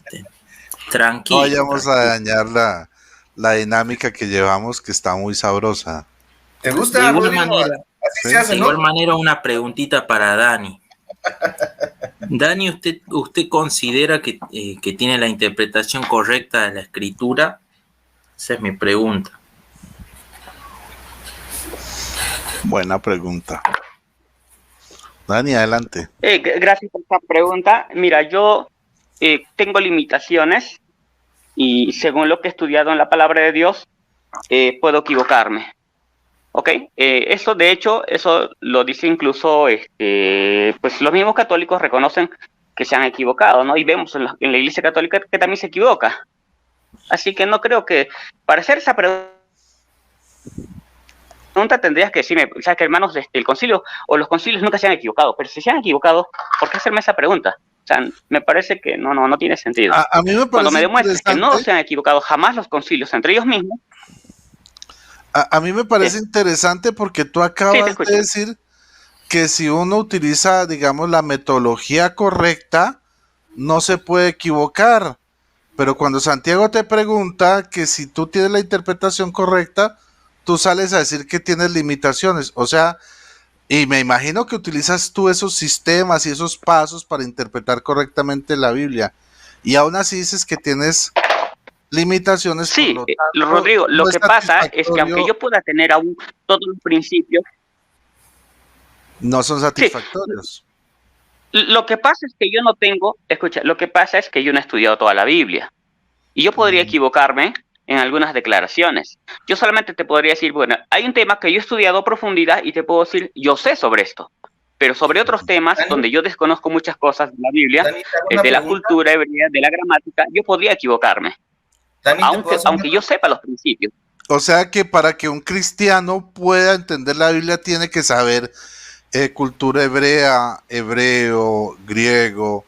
vayamos tranquilo. a dañar la dinámica que llevamos, que está muy sabrosa. ¿Te gusta, De igual Rodrigo? manera, Así se hace, de ¿no? igual manera, una preguntita para Dani. Dani, ¿usted considera que tiene la interpretación correcta de la escritura? Esa es mi pregunta. Buena pregunta. Dani, adelante. Gracias por esta pregunta. Mira, yo tengo limitaciones y según lo que he estudiado en la palabra de Dios, puedo equivocarme. ¿Ok? Eso, de hecho, eso lo dice incluso, pues los mismos católicos reconocen que se han equivocado, ¿no? Y vemos en la Iglesia Católica que también se equivoca. Así que no creo que, para hacer esa pregunta tendrías que decirme, o sea, que hermanos del concilio o los concilios nunca se han equivocado, pero si se han equivocado, ¿por qué hacerme esa pregunta? O sea, me parece que no tiene sentido. A mí me parece Cuando me demuestres que no interesante. se han equivocado jamás los concilios entre ellos mismos. A mí me parece interesante porque tú Sí, te acabas escucho. de decir que si uno utiliza, digamos, la metodología correcta, no se puede equivocar. Pero cuando Santiago te pregunta que si tú tienes la interpretación correcta, tú sales a decir que tienes limitaciones. O sea, y me imagino que utilizas tú esos sistemas y esos pasos para interpretar correctamente la Biblia. Y aún así dices que tienes limitaciones. Sí, por lo tanto, Rodrigo, lo no que es pasa es que aunque satisfactorio, yo pueda tener aún todos los principios, no son satisfactorios. lo que pasa es que yo no tengo, escucha, lo que pasa es que yo no he estudiado toda la Biblia y yo podría equivocarme en algunas declaraciones. Yo solamente te podría decir, bueno, hay un tema que yo he estudiado a profundidad y te puedo decir, yo sé sobre esto, pero sobre otros temas Dani, donde yo desconozco muchas cosas de la Biblia, Dani, te hago una de la pregunta. cultura hebrea, de la gramática, yo podría equivocarme, Dani, ¿te puedo hacer aunque yo sepa los principios. O sea que para que un cristiano pueda entender la Biblia tiene que saber cultura hebrea, hebreo, griego.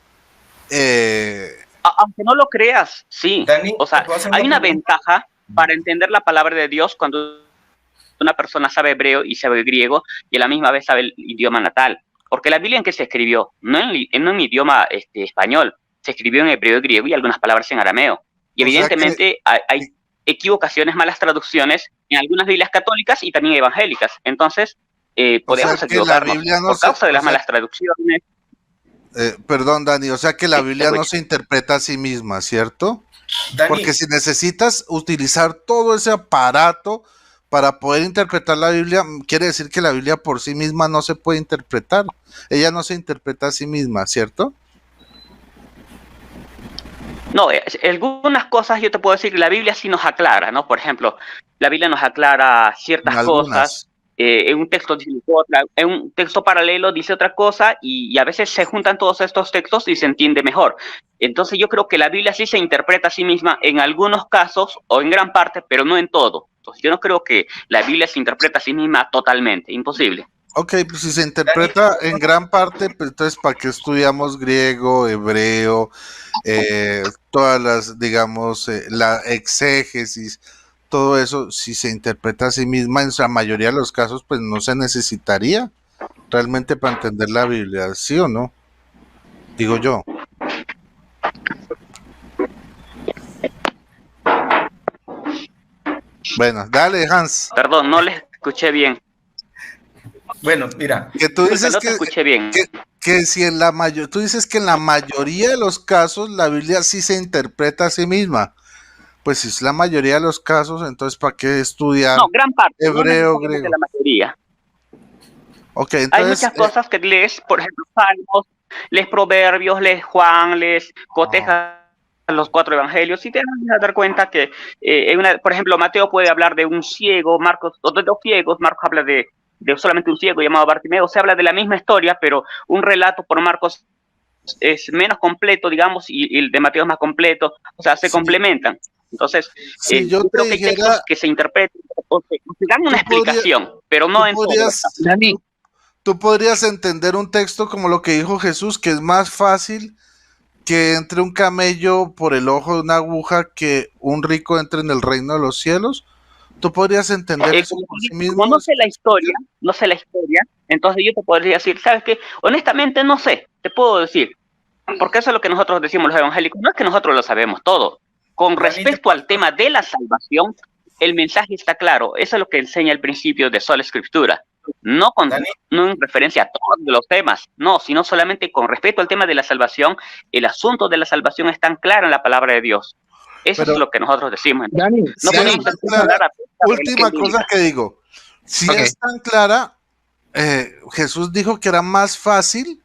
Aunque no lo creas, sí. Dani, O sea, ¿te puedo hacer hay una pregunta? ventaja para entender la palabra de Dios cuando una persona sabe hebreo y sabe griego y a la misma vez sabe el idioma natal. Porque la Biblia en qué se escribió, no en idioma español, se escribió en hebreo y griego y algunas palabras en arameo. Y O sea evidentemente hay equivocaciones, malas traducciones en algunas Biblias católicas y también evangélicas. Entonces, podemos que la equivocarnos Biblia no por se, causa de o las sea, malas traducciones. perdón, Dani, o sea que la Sí, te Biblia no escucho. se interpreta a sí misma, ¿cierto? Dani, Porque si necesitas utilizar todo ese aparato para poder interpretar la Biblia, quiere decir que la Biblia por sí misma no se puede interpretar. Ella no se interpreta a sí misma, ¿cierto? No, algunas cosas yo te puedo decir que la Biblia sí nos aclara, ¿no? Por ejemplo, la Biblia nos aclara ciertas cosas. Algunas. En un texto dice otra, en un texto paralelo dice otra cosa y a veces se juntan todos estos textos y se entiende mejor. Entonces yo creo que la Biblia sí se interpreta a sí misma en algunos casos o en gran parte, pero no en todo. Entonces yo no creo que la Biblia se interpreta a sí misma totalmente, imposible. Ok, pues si se interpreta en gran parte, pues entonces ¿para qué estudiamos griego, hebreo, todas las, digamos, la exégesis, todo eso, si se interpreta a sí misma, en la mayoría de los casos, pues no se necesitaría realmente para entender la Biblia, ¿sí o no? Digo yo. Bueno, dale, Hans. Perdón, no les escuché bien. Bueno, mira, Que tú dices No te escuché bien. que si en la mayoría, tú dices que en la mayoría de los casos la Biblia sí se interpreta a sí misma. Pues si es la mayoría de los casos, entonces ¿para qué estudiar No, gran parte, no hebreo, necesariamente griego? la mayoría. Ok, Hay entonces, muchas cosas que lees, por ejemplo, Salmos, lees Proverbios, lees Juan, lees cotejas los 4 evangelios y te vas a dar cuenta que, por ejemplo, Mateo puede hablar de un ciego, Marcos, o de 2 ciegos, Marcos habla de solamente un ciego llamado Bartimeo, se habla de la misma historia, pero un relato por Marcos es menos completo, digamos, y el de Mateo es más completo, o sea, se sí, complementan. Entonces, si yo yo te creo que hay textos dijera, que se interpretan o se dan una tú podrías, explicación, pero no tú en todo. podrías, Dani, tú podrías entender un texto como lo que dijo Jesús, que es más fácil que entre un camello por el ojo de una aguja que un rico entre en el reino de los cielos. ¿Tú podrías entender eso por sí mismo? Como no sé la historia, entonces yo te podría decir, ¿sabes qué? Honestamente no sé, te puedo decir, porque eso es lo que nosotros decimos los evangélicos, no es que nosotros lo sabemos todo. Con respecto al tema de la salvación, el mensaje está claro, eso es lo que enseña el principio de sola escritura, no en referencia a todos los temas, no, sino solamente con respecto al tema de la salvación, el asunto de la salvación es tan claro en la palabra de Dios. Eso Pero, es lo que nosotros decimos. Dani, No si podemos es tan clara, última cosa que digo, si Ok. es tan clara, Jesús dijo que era más fácil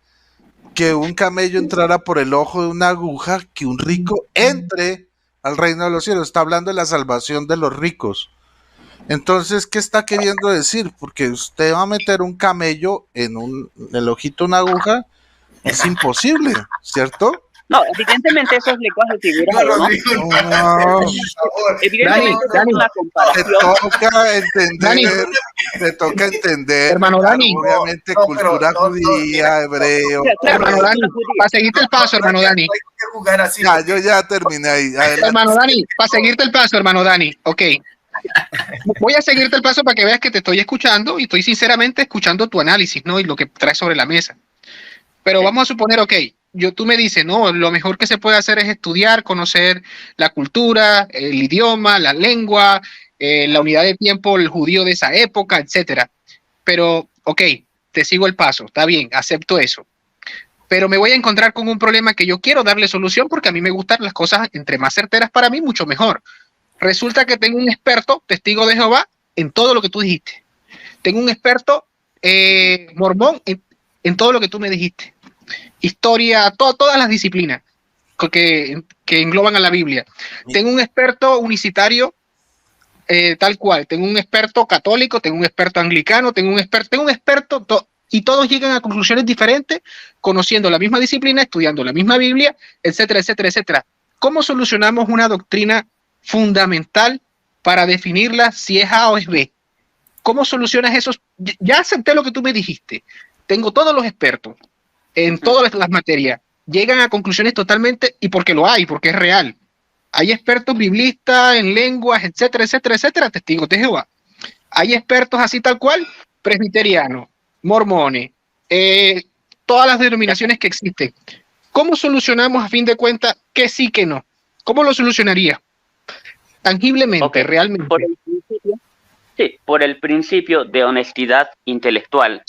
que un camello entrara por el ojo de una aguja que un rico entre al reino de los cielos. Está hablando de la salvación de los ricos. Entonces, ¿qué está queriendo decir? Porque usted va a meter un camello en el ojito de una aguja, es imposible, ¿cierto? No, evidentemente eso es lenguaje figurado, ¿no? No, Evidentemente eso Dani, es una te comparación. toca entender, Dani. te toca entender, Hermano Dani. obviamente, No, pero cultura no, judía, mira, hebreo. Hermano Dani, para seguirte el paso, hermano Dani. No hay que jugar así. Ya, yo ya terminé ahí. Adelante. Hermano Dani, para seguirte el paso, hermano Dani. Ok. Voy a seguirte el paso para que veas que te estoy escuchando y estoy sinceramente escuchando tu análisis, ¿no? Y lo que traes sobre la mesa. Pero vamos a suponer, ok, tú me dices, no, lo mejor que se puede hacer es estudiar, conocer la cultura, el idioma, la lengua, la unidad de tiempo, el judío de esa época, etcétera. Pero, ok, te sigo el paso, está bien, acepto eso. Pero me voy a encontrar con un problema que yo quiero darle solución porque a mí me gustan las cosas entre más certeras para mí, mucho mejor. Resulta que tengo un experto, testigo de Jehová, en todo lo que tú dijiste. Tengo un experto mormón en todo lo que tú me dijiste. Historia, todas las disciplinas que engloban a la Biblia. Tengo un experto unicitario tal cual. Tengo un experto católico, tengo un experto anglicano, tengo un experto y todos llegan a conclusiones diferentes, conociendo la misma disciplina, estudiando la misma Biblia, etcétera, etcétera, etcétera. ¿Cómo solucionamos una doctrina fundamental para definirla si es A o es B? ¿Cómo solucionas esos? Ya acepté lo que tú me dijiste. Tengo todos los expertos en todas las materias. Llegan a conclusiones totalmente, y porque lo hay, porque es real. Hay expertos biblistas en lenguas, etcétera, etcétera, etcétera, testigos de Jehová. Hay expertos así tal cual, presbiterianos, mormones, todas las denominaciones que existen. ¿Cómo solucionamos a fin de cuentas que sí, que no? ¿Cómo lo solucionaría? Tangiblemente, realmente. Por el principio de honestidad intelectual.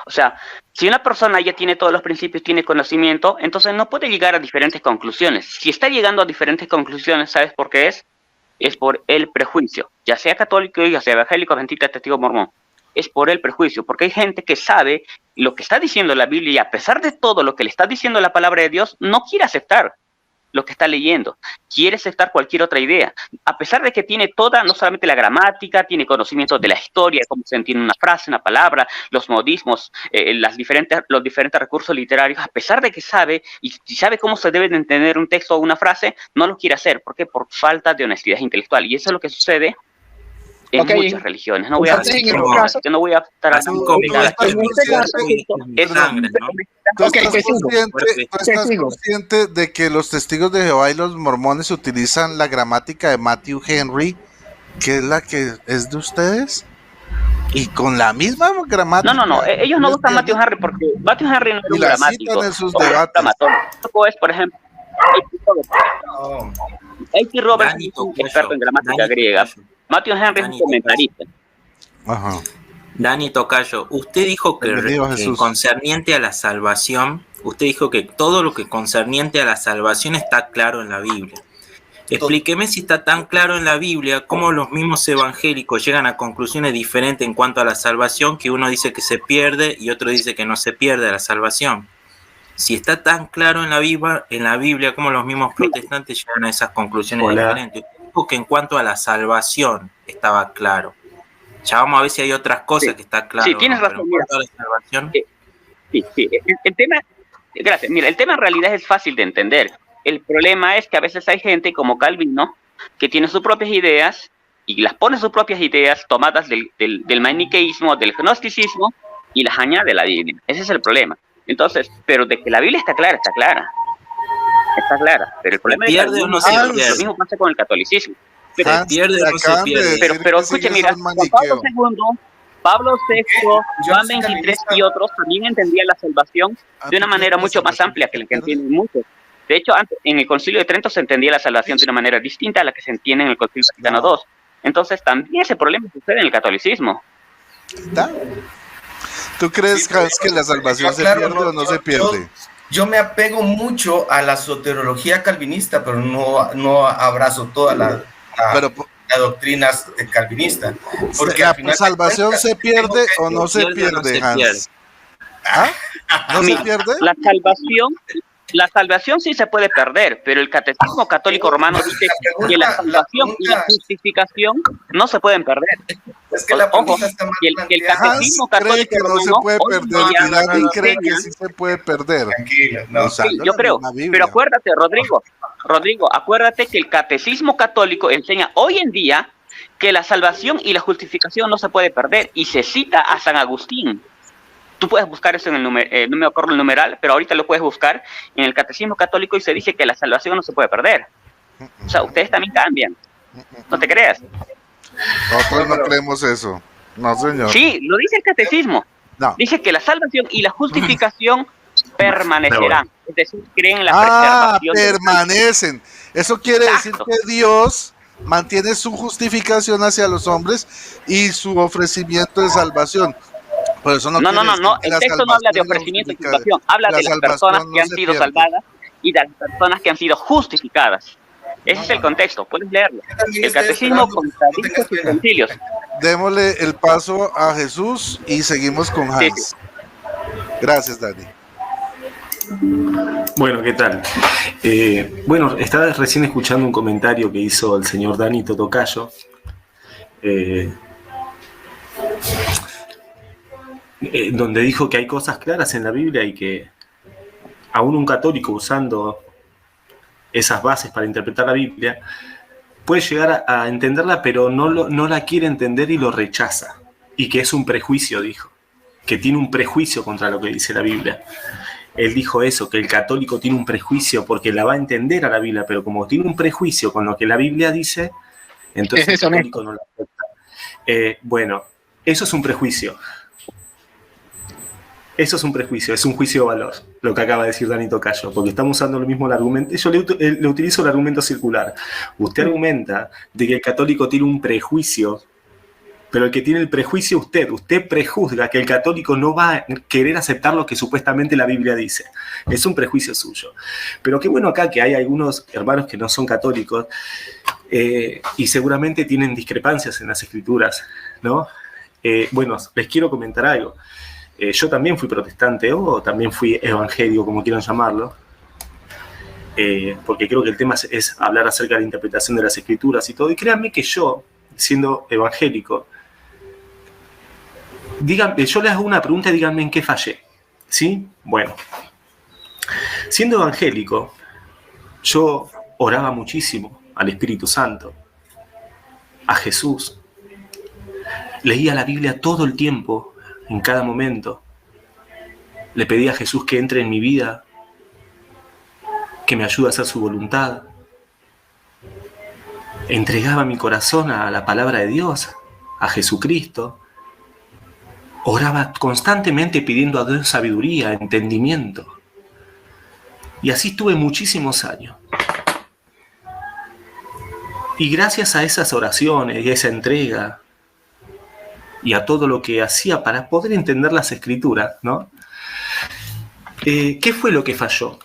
O sea, si una persona ya tiene todos los principios, tiene conocimiento, entonces no puede llegar a diferentes conclusiones. Si está llegando a diferentes conclusiones, ¿sabes por qué es? Es por el prejuicio. Ya sea católico, ya sea evangélico, adventista, testigo, mormón. Es por el prejuicio, porque hay gente que sabe lo que está diciendo la Biblia y a pesar de todo lo que le está diciendo la palabra de Dios, no quiere aceptar. lo que está leyendo, quiere aceptar cualquier otra idea, a pesar de que tiene toda, no solamente la gramática, tiene conocimiento de la historia, cómo se entiende una frase, una palabra, los modismos, los diferentes recursos literarios, a pesar de que sabe, y sabe cómo se debe de entender un texto o una frase, no lo quiere hacer. ¿Por qué? Por falta de honestidad intelectual. Y eso es lo que sucede en muchas religiones. No voy a yo no voy a estar hablando de cada ¿Tú estás consciente de que los testigos de Jehová y los mormones utilizan la gramática de Matthew Henry, que es la que es de ustedes? Y con la misma gramática. No, ellos no usan Matthew Henry porque Matthew Henry no es un gramático. En sus debates. Es, por ejemplo, A.T. Roberts es un experto en gramática griega. Matthew Henry es un comentarista. Ajá. Dani Tocayo, usted dijo que concerniente a la salvación, usted dijo que todo lo que concerniente a la salvación está claro en la Biblia. Explíqueme si está tan claro en la Biblia cómo los mismos evangélicos llegan a conclusiones diferentes en cuanto a la salvación, que uno dice que se pierde y otro dice que no se pierde la salvación. Si está tan claro en la Biblia cómo los mismos protestantes llegan a esas conclusiones diferentes. Usted dijo que en cuanto a la salvación estaba claro. Ya vamos a ver si hay otras cosas que está claro. Sí, tienes razón. En cuanto a la salvación. Sí. El tema, gracias. Mira, el tema en realidad es fácil de entender. El problema es que a veces hay gente como Calvino que tiene sus propias ideas y las pone sus propias ideas tomadas del maniqueísmo, del gnosticismo y las añade a la Biblia. Ese es el problema. Entonces, pero de que la Biblia está clara, está clara. Está clara. Pero el problema es que lo mismo pasa con el catolicismo. Pero escuche, mira, Juan Pablo II, Pablo VI, Juan XXIII y otros también entendían la salvación de una manera mucho más amplia que la que entienden muchos. De hecho, antes, en el Concilio de Trento se entendía la salvación de una manera distinta a la que se entiende en el Concilio Vaticano II. Entonces, también ese problema sucede en el catolicismo. ¿Tú crees, Hans, que la salvación se pierde o no se pierde? Yo me apego mucho a la soteriología calvinista, pero no abrazo toda la doctrina calvinista. Porque ¿la salvación se pierde o no se pierde, Hans? ¿No se pierde? La salvación sí se puede perder, pero el Catecismo Católico Romano dice que la salvación y la justificación no se pueden perder. Es que la pregunta está mal planteada. El Catecismo Católico que no se puede perder, y Dani cree que sí se puede perder. Tranquilo, no. Sí, yo creo, pero acuérdate, Rodrigo, acuérdate que el Catecismo Católico enseña hoy en día que la salvación y la justificación no se puede perder, y se cita a San Agustín. Tú puedes buscar eso en el no me acuerdo el numeral, pero ahorita lo puedes buscar en el Catecismo Católico y se dice que la salvación no se puede perder. O sea, ustedes también cambian. No te creas. Nosotros no creemos eso. No, señor. Sí, lo dice el Catecismo. No. Dice que la salvación y la justificación permanecerán. Es decir, creen en la preservación. Permanecen. Eso quiere decir que Dios mantiene su justificación hacia los hombres y su ofrecimiento de salvación. Por eso no, el texto no habla de ofrecimiento y salvación, habla de las personas que han sido salvadas y de las personas que han sido justificadas. Ese es el contexto, puedes leerlo. El Catecismo contradice sus concilios. Démosle el paso a Jesús y seguimos con Hans. Gracias, Dani. Bueno, ¿qué tal? Estaba recién escuchando un comentario que hizo el señor Dani Tocayo. Donde dijo que hay cosas claras en la Biblia y que aún un católico usando esas bases para interpretar la Biblia puede llegar a entenderla, pero no la quiere entender y lo rechaza. Y que es un prejuicio, dijo. Que tiene un prejuicio contra lo que dice la Biblia. Él dijo eso, que el católico tiene un prejuicio porque la va a entender a la Biblia, pero como tiene un prejuicio con lo que la Biblia dice, entonces el católico no la acepta. Eso es un prejuicio. Eso es un prejuicio, es un juicio de valor, lo que acaba de decir Dani Tocayo, porque estamos usando lo mismo el argumento. Yo le utilizo el argumento circular. Usted argumenta de que el católico tiene un prejuicio, pero el que tiene el prejuicio usted prejuzga que el católico no va a querer aceptar lo que supuestamente la Biblia dice. Es un prejuicio suyo. Pero qué bueno acá que hay algunos hermanos que no son católicos y seguramente tienen discrepancias en las escrituras, ¿no? Les quiero comentar algo. Yo también fui protestante o también fui evangélico, como quieran llamarlo. porque creo que el tema es hablar acerca de la interpretación de las escrituras y todo. Y créanme que yo, siendo evangélico, yo les hago una pregunta y díganme en qué fallé. ¿Sí? Bueno, siendo evangélico, yo oraba muchísimo al Espíritu Santo, a Jesús. Leía la Biblia todo el tiempo, en cada momento. Le pedía a Jesús que entre en mi vida, que me ayude a hacer su voluntad. Entregaba mi corazón a la palabra de Dios, a Jesucristo. Oraba constantemente pidiendo a Dios sabiduría, entendimiento. Y así estuve muchísimos años. Y gracias a esas oraciones y a esa entrega y a todo lo que hacía para poder entender las escrituras, ¿no? ¿Qué fue lo que falló?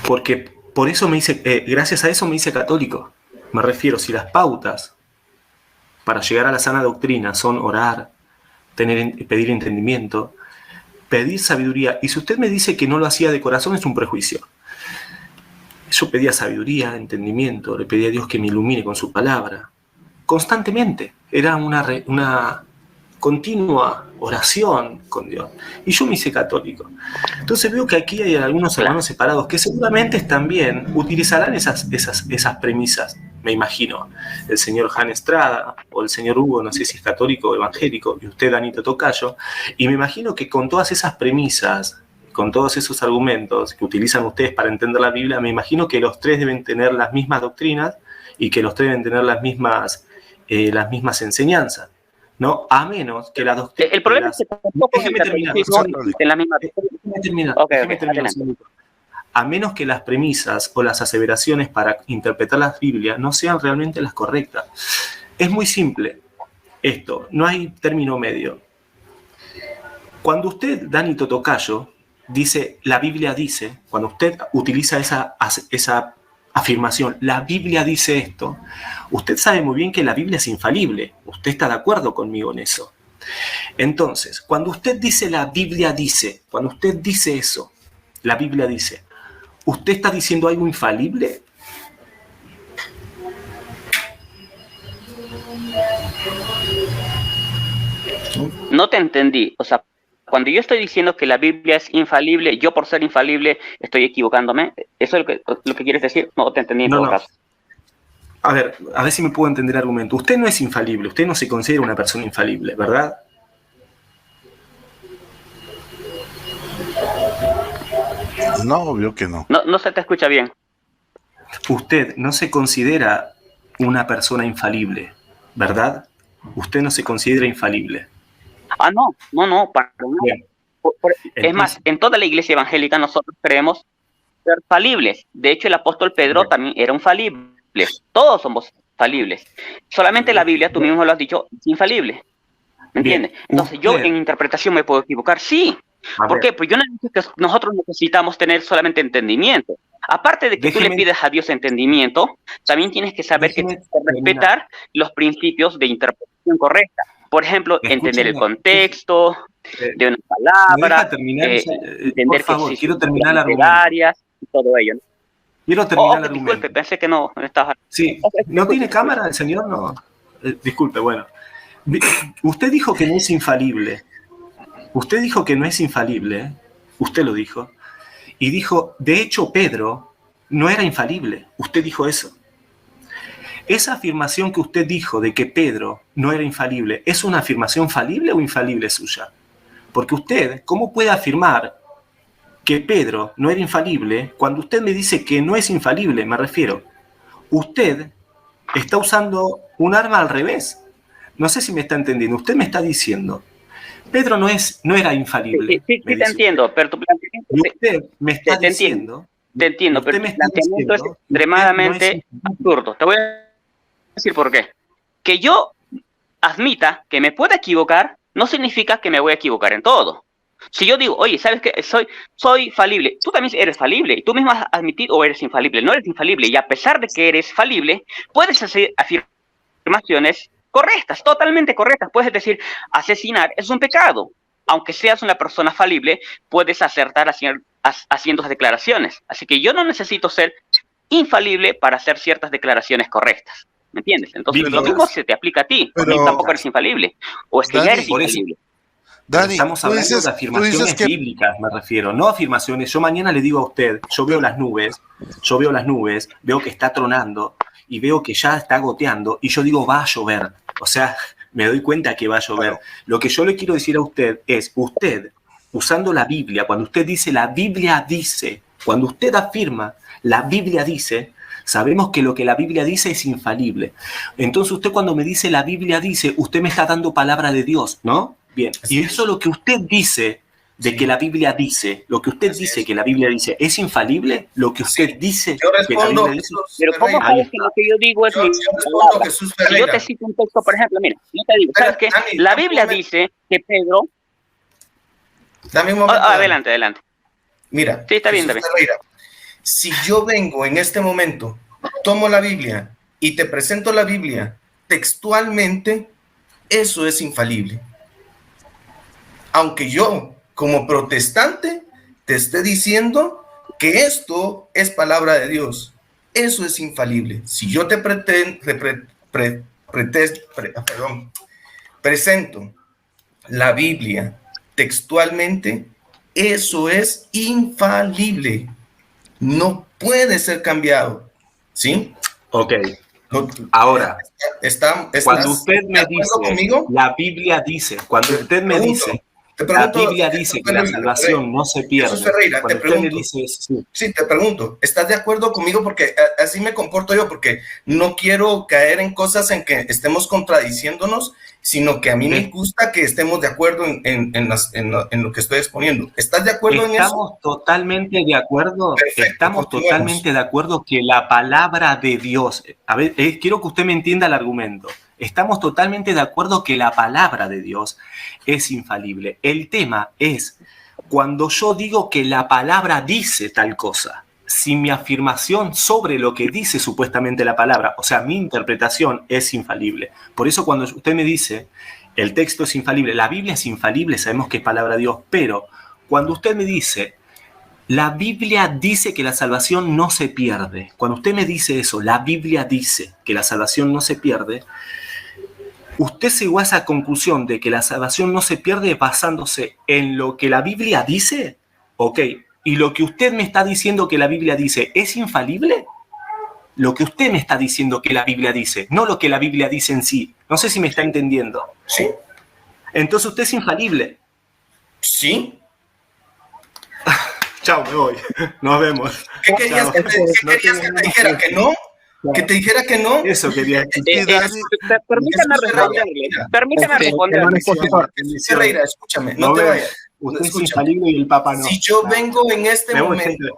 Porque por eso gracias a eso me hice católico. Me refiero, si las pautas para llegar a la sana doctrina son orar, pedir entendimiento, pedir sabiduría, y si usted me dice que no lo hacía de corazón, es un prejuicio. Yo pedía sabiduría, entendimiento, le pedía a Dios que me ilumine con su palabra, constantemente. Era una continua oración con Dios. Y yo me hice católico. Entonces veo que aquí hay algunos hermanos separados que seguramente también utilizarán esas premisas. Me imagino, el señor Jan Estrada o el señor Hugo, no sé si es católico o evangélico, y usted, Danito Tocayo, y me imagino que con todas esas premisas, con todos esos argumentos que utilizan ustedes para entender la Biblia, me imagino que los tres deben tener las mismas doctrinas y que los tres deben tener las mismas enseñanzas, ¿no? A menos que la doctrina... El problema es que tampoco déjeme terminar. en la misma... Déjeme terminar. A menos que las premisas o las aseveraciones para interpretar la Biblia no sean realmente las correctas. Es muy simple esto, no hay término medio. Cuando usted, Danito Tocayo, dice, la Biblia dice, cuando usted utiliza esa afirmación, la Biblia dice esto, usted sabe muy bien que la Biblia es infalible. Usted está de acuerdo conmigo en eso. Entonces, cuando usted dice la Biblia dice, cuando usted dice eso, la Biblia dice, ¿usted está diciendo algo infalible? No te entendí. O sea, cuando yo estoy diciendo que la Biblia es infalible, yo por ser infalible estoy equivocándome. ¿Eso es lo que quieres decir? No te entendí en todo caso. A ver si me puedo entender el argumento. Usted no es infalible, usted no se considera una persona infalible, ¿verdad? No, obvio que no. No se te escucha bien. Usted no se considera una persona infalible, ¿verdad? Usted no se considera infalible. No, para nada. Es más, en toda la iglesia evangélica nosotros creemos ser falibles. De hecho, el apóstol Pedro también era un falible. Todos somos falibles. Solamente la Biblia, tú mismo lo has dicho, es infalible. ¿Me entiendes? Entonces, yo en interpretación me puedo equivocar, sí. ¿Por qué? Pues yo no digo que nosotros necesitamos tener solamente entendimiento. Aparte de que tú le pides a Dios entendimiento, también tienes que saber que tienes que respetar los principios de interpretación correcta. Por ejemplo, entender el contexto de una palabra, entender por favor, que quiero terminar el literarias y todo ello, ¿no? Quiero terminar el argumento. Disculpe, pensé que no estabas... Sí, ¿no tiene cámara el señor? No. Disculpe, bueno. Usted dijo que no es infalible. Usted dijo que no es infalible. Usted lo dijo. Y dijo, de hecho, Pedro no era infalible. Usted dijo eso. Esa afirmación que usted dijo de que Pedro no era infalible, ¿es una afirmación falible o infalible suya? Porque usted, ¿cómo puede afirmar que Pedro no era infalible cuando usted me dice que no es infalible? Me refiero, usted está usando un arma al revés. No sé si me está entendiendo. Usted me está diciendo, Pedro no era infalible. Sí, te entiendo, pero tu planteamiento... Y usted me está diciendo... Te entiendo, pero tu planteamiento es extremadamente absurdo. Te voy a decir por qué. Que yo admita que me pueda equivocar no significa que me voy a equivocar en todo. Si yo digo, oye, ¿sabes qué? Soy falible. Tú también eres falible. Y tú mismo has admitido o eres infalible. No eres infalible. Y a pesar de que eres falible, puedes hacer afirmaciones correctas, totalmente correctas. Puedes decir, asesinar es un pecado. aunque seas una persona falible, puedes acertar haciendo declaraciones. Así que yo no necesito ser infalible para hacer ciertas declaraciones correctas. ¿Me entiendes? Entonces, Pero- lo mismo se te aplica a ti, porque pero- tampoco eres infalible. O es que ya Dani, eres por eso- infalible. Dani, Estamos tú hablando dices, de tú afirmaciones dices que bíblicas, me refiero, no afirmaciones. Yo mañana le digo a usted, yo veo las nubes, veo que está tronando y veo que ya está goteando y yo digo, va a llover. O sea, me doy cuenta que va a llover. Claro. Lo que yo le quiero decir a usted es, usted, usando la Biblia, cuando usted dice la Biblia dice, cuando usted afirma la Biblia dice, sabemos que lo que la Biblia dice es infalible. Entonces usted cuando me dice la Biblia dice, usted me está dando palabra de Dios, ¿no? Bien, Así y eso lo que usted dice de que la Biblia dice, lo que usted Así dice es. que la Biblia dice, ¿es infalible? Lo que usted dice Yo que la respondo, Biblia dice. Jesús Pero ¿cómo Ferreira. sabes que lo que yo digo es Yo mi respondo, palabra? Jesús Si yo Ferreira. te cito un texto, por ejemplo, mira, yo te digo, ¿sabes qué? Dani, La dame un Biblia momento. dice que Pedro... Dame un momento. Dani. adelante. Mira, Sí, está bien, Jesús está bien. Ferreira, si yo vengo en este momento, tomo la Biblia y te presento la Biblia textualmente, eso es infalible. Aunque yo, como protestante, te esté diciendo que esto es palabra de Dios, eso es infalible. Si yo te presento la Biblia textualmente, eso es infalible. No puede ser cambiado. ¿Sí? Ok, No- ahora, ¿estás cuando usted de me acuerdo dice, conmigo? la Biblia dice, cuando usted me dice, Te la pregunto, Biblia dice que la salvación no se pierde, Jesús Ferreira, cuando te usted me pregunto. dice eso, sí. Sí, te pregunto, ¿estás de acuerdo conmigo? Porque así me comporto yo, porque no quiero caer en cosas en que estemos contradiciéndonos, sino que a mí me gusta que estemos de acuerdo en lo que estoy exponiendo. ¿Estás de acuerdo en eso? Estamos totalmente de acuerdo, Perfecto, estamos continuemos. totalmente de acuerdo que la palabra de Dios, a ver, quiero que usted me entienda el argumento, estamos totalmente de acuerdo que la palabra de Dios es infalible. El tema es cuando yo digo que la palabra dice tal cosa, si mi afirmación sobre lo que dice supuestamente la palabra, o sea, mi interpretación es infalible. Por eso cuando usted me dice, el texto es infalible, la Biblia es infalible, sabemos que es palabra de Dios, pero cuando usted me dice, la Biblia dice que la salvación no se pierde, cuando usted me dice eso, la Biblia dice que la salvación no se pierde, usted llegó a esa conclusión de que la salvación no se pierde basándose en lo que la Biblia dice, ok, y lo que usted me está diciendo que la Biblia dice, ¿es infalible? Lo que usted me está diciendo que la Biblia dice, no lo que la Biblia dice en sí. No sé si me está entendiendo. Sí, Entonces usted es infalible. sí. Chao, me voy. Nos vemos. ¿Qué querías Chao. que te dijera? ¿Que no? ¿Que te dijera que no? Eso quería. Permítame responderle. Permítame responderle. Jesús Ferreira, escúchame, no Nos te vemos. vayas. Usted es Escúchame. infalible y el Papa no. Si yo vengo en este Me voy, momento, gente.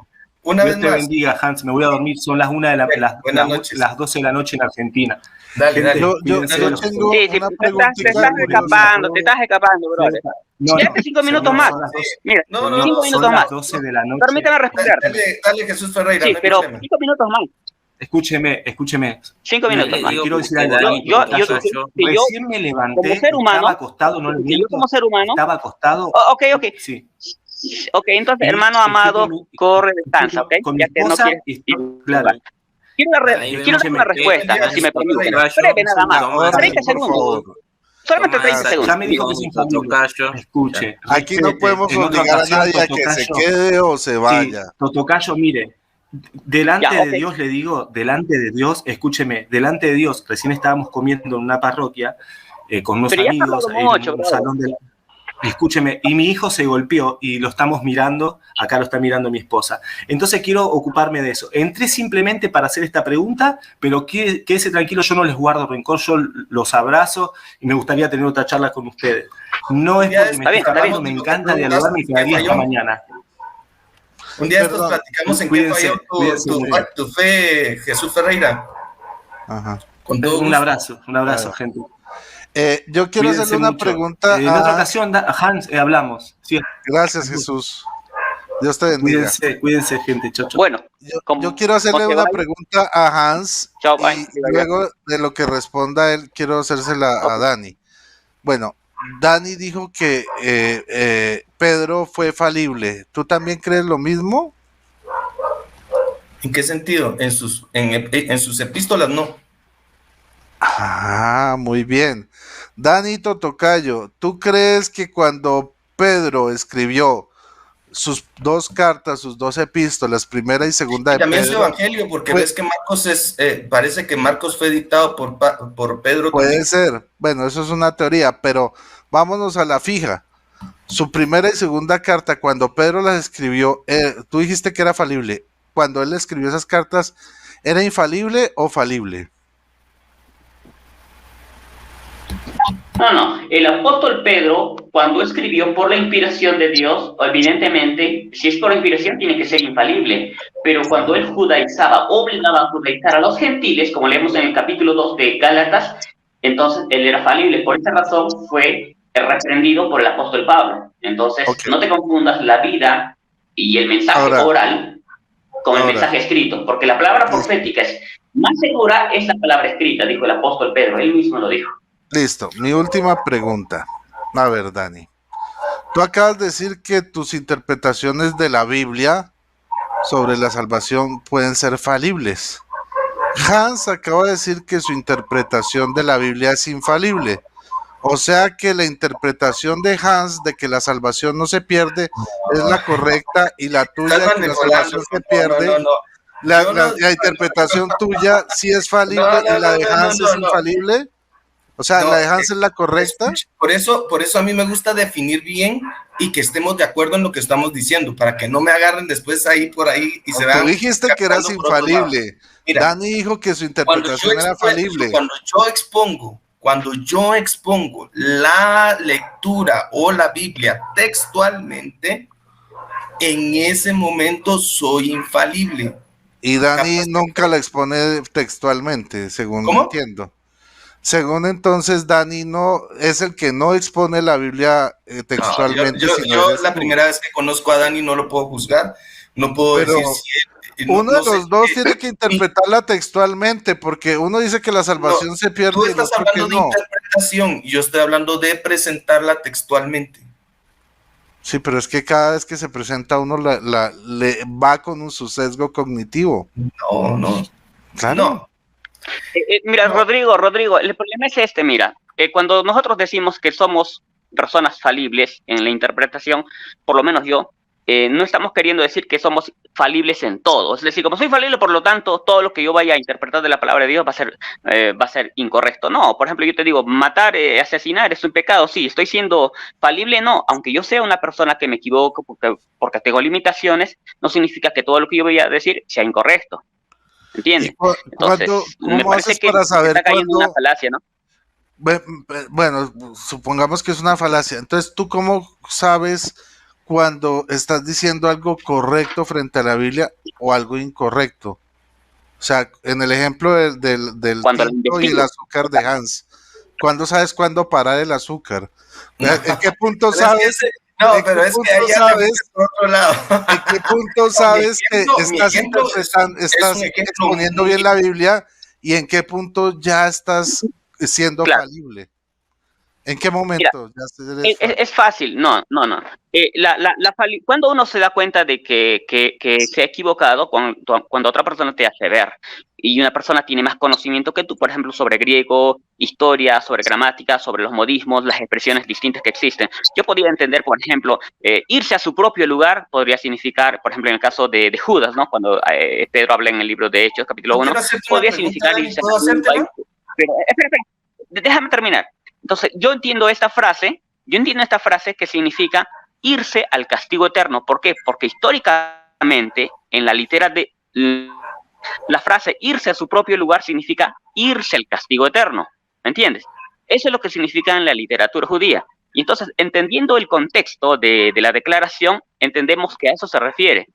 una Dios vez te más, bendiga, Hans. Me voy a dormir. Son las 1 de la Buenas noches. las 12 de la noche en Argentina. dale, Gente, dale. yo cuídense de los- tengo Sí, sí, una te preguntita. estás escapando, brother. No, Quédate 5 minutos más. son las 12. Mira, No, Señor, 5 son minutos las más. 12 de la noche. Permítame responder. Dale, Jesús Ferreira, Sí, no hay pero problema. 5 minutos más. Escúcheme. 5 minutos le más. digo Quiero decir porque algo. Dani, Yo- yo- si yo- Recién me levanté, como ser humano, estaba acostado, no le si yo miento, como ser humano, estaba acostado. ok. Sí. Ok, entonces, Y hermano estoy amado, con mi- corre, estoy descansa, ¿ok? con mi Ya que no esposa quieres. y estoy- claro. Quiero Ahí quiero dar vemos una que- respuesta, que- si me permite. Tocayo, Breve nada más. toma- 30 por segundos. favor. Solamente Toma 30 esa segundos. Ya me dijo que es acción, infalible. Tocayo. Escuche. Aquí no respete. podemos En otra obligar a ocasión, nadie a que se Totocayo, quede o se sí, vaya. Totocayo, mire, delante Ya, ok. de Dios le digo, delante de Dios, escúcheme, delante de Dios, recién estábamos comiendo en una parroquia con unos Pero ya has amigos hablado en mucho, un brother. salón de... Escúcheme, y mi hijo se golpeó y lo estamos mirando, acá lo está mirando mi esposa. Entonces quiero ocuparme de eso. Entré simplemente para hacer esta pregunta, pero quédese tranquilo, yo no les guardo rencor, yo los abrazo y me gustaría tener otra charla con ustedes. No es Ya porque me está esté bien, está escapando, bien. me encanta dialogar, me quedaría hasta mañana. Un día estos Perdón. platicamos en qué Cuídense, falló cuídense mucho. tu fe, Jesús Ferreira. Ajá. Con todo Un gusto. abrazo, Claro. gente. Yo quiero Cuídense hacerle una mucho. pregunta En otra a... ocasión, Hans, hablamos. Sí, Gracias, Jesús. Dios te bendiga. cuídense, gente. Chau, chau. Bueno, Yo quiero hacerle Ok, una bye. pregunta a Hans Chao, y bye. luego de lo que responda él, quiero hacérsela a Dani. Bueno, Dani dijo que Pedro fue falible. ¿Tú también crees lo mismo? ¿En qué sentido? En sus epístolas no. Ah, muy bien. Danito Tocayo, ¿tú crees que cuando Pedro escribió sus dos cartas, sus dos epístolas, primera y segunda Y de también su Pedro, evangelio, porque ves que Marcos parece que Marcos fue dictado por Pedro puede también. ser? Bueno, eso es una teoría, pero vámonos a la fija. Su primera y segunda carta, cuando Pedro las escribió, tú dijiste que era falible. Cuando él escribió esas cartas, ¿era infalible o falible? No, el apóstol Pedro, cuando escribió por la inspiración de Dios, evidentemente, si es por inspiración, tiene que ser infalible. Pero cuando él judaizaba, obligaba a judaizar a los gentiles, como leemos en el capítulo 2 de Gálatas, entonces él era falible. Por esa razón fue reprendido por el apóstol Pablo. Entonces, Okay. no te confundas la vida y el mensaje oral con el mensaje escrito, porque la palabra profética es más segura, es la palabra escrita, dijo el apóstol Pedro, él mismo lo dijo. Listo, mi última pregunta. A ver, Dani. Tú acabas de decir que tus interpretaciones de la Biblia sobre la salvación pueden ser falibles. Hans acaba de decir que su interpretación de la Biblia es infalible. O sea que la interpretación de Hans de que la salvación no se pierde es la correcta y la tuya de que la salvación se pierde. La interpretación tuya sí es falible y la de Hans es infalible. O sea, No, ¿la de Hans es la correcta? Por eso a mí me gusta definir bien y que estemos de acuerdo en lo que estamos diciendo, para que no me agarren después por ahí y se vean. Tú dijiste que eras infalible. Mira, Dani dijo que su interpretación era falible. Cuando yo expongo la lectura o la Biblia textualmente, en ese momento soy infalible. Y Dani nunca la expone textualmente, según entiendo. Según entonces, Dani no es el que no expone la Biblia textualmente. Yo la primera vez que conozco a Dani no lo puedo juzgar, no puedo decir si uno de los dos tiene que interpretarla textualmente, porque uno dice que la salvación se pierde. Tú estás hablando de interpretación y yo estoy hablando de presentarla textualmente. Sí, pero es que cada vez que se presenta uno le va con su sesgo cognitivo. No. Claro. No. Mira, Rodrigo, el problema es mira, cuando nosotros decimos que somos personas falibles en la interpretación, por lo menos yo, no estamos queriendo decir que somos falibles en todo. Es decir, como soy falible, por lo tanto, todo lo que yo vaya a interpretar de la palabra de Dios va a ser incorrecto. No, por ejemplo, yo te digo, matar, asesinar es un pecado. Sí, estoy siendo falible, no. Aunque yo sea una persona que me equivoco porque tengo limitaciones, no significa que todo lo que yo voy a decir sea incorrecto. ¿Entiendes? Entonces, me parece que para saber está cayendo una falacia, ¿no? Bueno, supongamos que es una falacia. Entonces, ¿tú cómo sabes cuando estás diciendo algo correcto frente a la Biblia o algo incorrecto? O sea, en el ejemplo del tinto y el azúcar de Hans, ¿cuándo sabes cuándo parar el azúcar? ¿En qué punto sabes? No, pero es que ahí sabes por otro lado. ¿En qué punto sabes que estás exponiendo bien la Biblia y en qué punto ya estás siendo falible? ¿En qué momento? Mira, es fácil, no. Cuando uno se da cuenta de que se ha equivocado, cuando otra persona te hace ver y una persona tiene más conocimiento que tú, por ejemplo, sobre griego, historia, sobre gramática, sobre los modismos, las expresiones distintas que existen. Yo podría entender, por ejemplo, irse a su propio lugar podría significar, por ejemplo, en el caso de Judas, ¿no? Cuando Pedro habla en el libro de Hechos, capítulo 1, podría significar irse a su país. Pero, espera, déjame terminar. Entonces, yo entiendo esta frase que significa irse al castigo eterno. ¿Por qué? Porque históricamente, en la literatura, la frase irse a su propio lugar significa irse al castigo eterno. ¿Me entiendes? Eso es lo que significa en la literatura judía. Y entonces, entendiendo el contexto de la declaración, entendemos que a eso se refiere.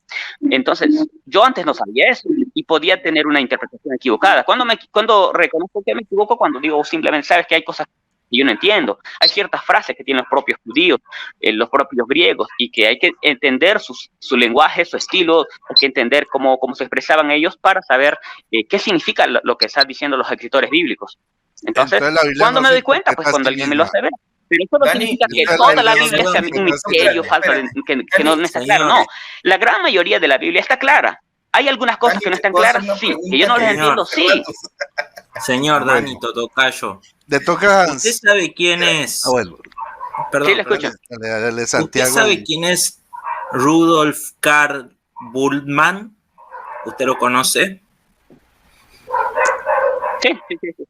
Entonces, yo antes no sabía eso y podía tener una interpretación equivocada. Cuando reconozco que me equivoco, cuando digo simplemente, sabes que hay cosas que yo no entiendo. Hay ciertas frases que tienen los propios judíos, los propios griegos, y que hay que entender su lenguaje, su estilo, hay que entender cómo se expresaban ellos para saber qué significa lo que están diciendo los escritores bíblicos. Entonces ¿cuándo me doy cuenta? Pues cuando alguien me lo hace ver. pero eso no Dani, significa que Dani, toda la Dani, Biblia sea Dani, un Dani, misterio espérate, falso espérate. que no está claro. No, Señores, la gran mayoría de la Biblia está clara. ¿Hay algunas cosas Dani, que no te están puedo hacer claras? una Sí. ¿Que yo pregunta no las que entiendo? hace Sí. rato. señor Bueno. Dani Totocayo, Le toca a ¿usted Hans. sabe quién es? Bueno, Sí, Perdón, le escucho. dale, ¿usted Santiago. sabe quién es Rudolf Karl Bultmann? ¿Usted lo conoce? Sí, sí, sí. Sí.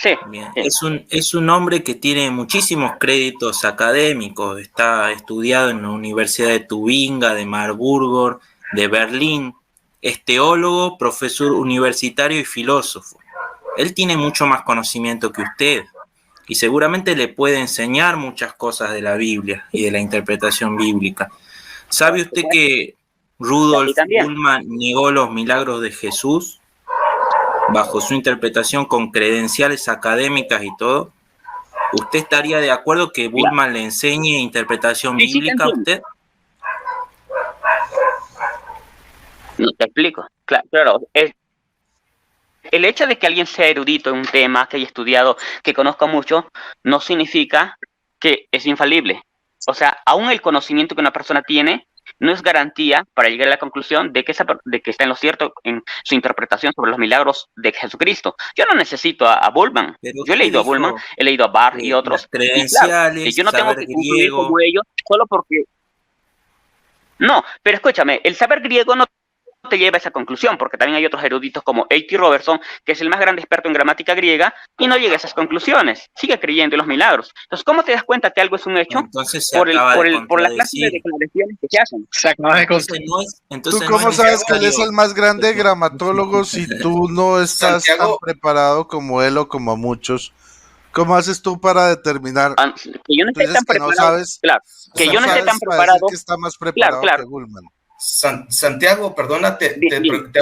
Sí, Bien, sí. es un hombre que tiene muchísimos créditos académicos, está estudiado en la Universidad de Tubinga, de Marburgo, de Berlín, es teólogo, profesor universitario y filósofo. Él tiene mucho más conocimiento que usted y seguramente le puede enseñar muchas cosas de la Biblia y de la interpretación bíblica. ¿Sabe usted que Y Rudolf también. Bultmann negó los milagros de Jesús bajo su interpretación con credenciales académicas y todo? ¿Usted estaría de acuerdo que Bultmann le enseñe interpretación Sí, sí, te bíblica a entiendo. usted? No, te explico. Claro, el hecho de que alguien sea erudito en un tema, que haya estudiado, que conozca mucho, no significa que es infalible. O sea, aún el conocimiento que una persona tiene no es garantía para llegar a la conclusión de que está en lo cierto en su interpretación sobre los milagros de Jesucristo. Yo no necesito a Bultmann. Pero Yo he usted leído a Bultmann, dijo he leído a Barth y que las otros, y claro, que credenciales, yo no tengo saber que concluir griego. como ellos solo porque... No, pero escúchame, el saber griego no te lleva a esa conclusión, porque también hay otros eruditos como A.T. Robertson, que es el más grande experto en gramática griega, y no llega a esas conclusiones, sigue creyendo en los milagros. Entonces, ¿cómo te das cuenta que algo es un hecho? Entonces se acaba de Por la clase de contradecir. declaraciones que se hacen. Se acaba de Entonces no es, ¿Tú entonces no es cómo sabes que él es necesario. el más grande gramatólogo si tú no estás tan Santiago, preparado como él o como muchos? ¿Cómo haces tú para determinar? Que yo no Tú esté dices tan que no preparado. sabes, Claro, que no yo no esté tan sabes para decir preparado. que está más Claro, preparado claro. que Bultmann. Santiago, perdona, te hago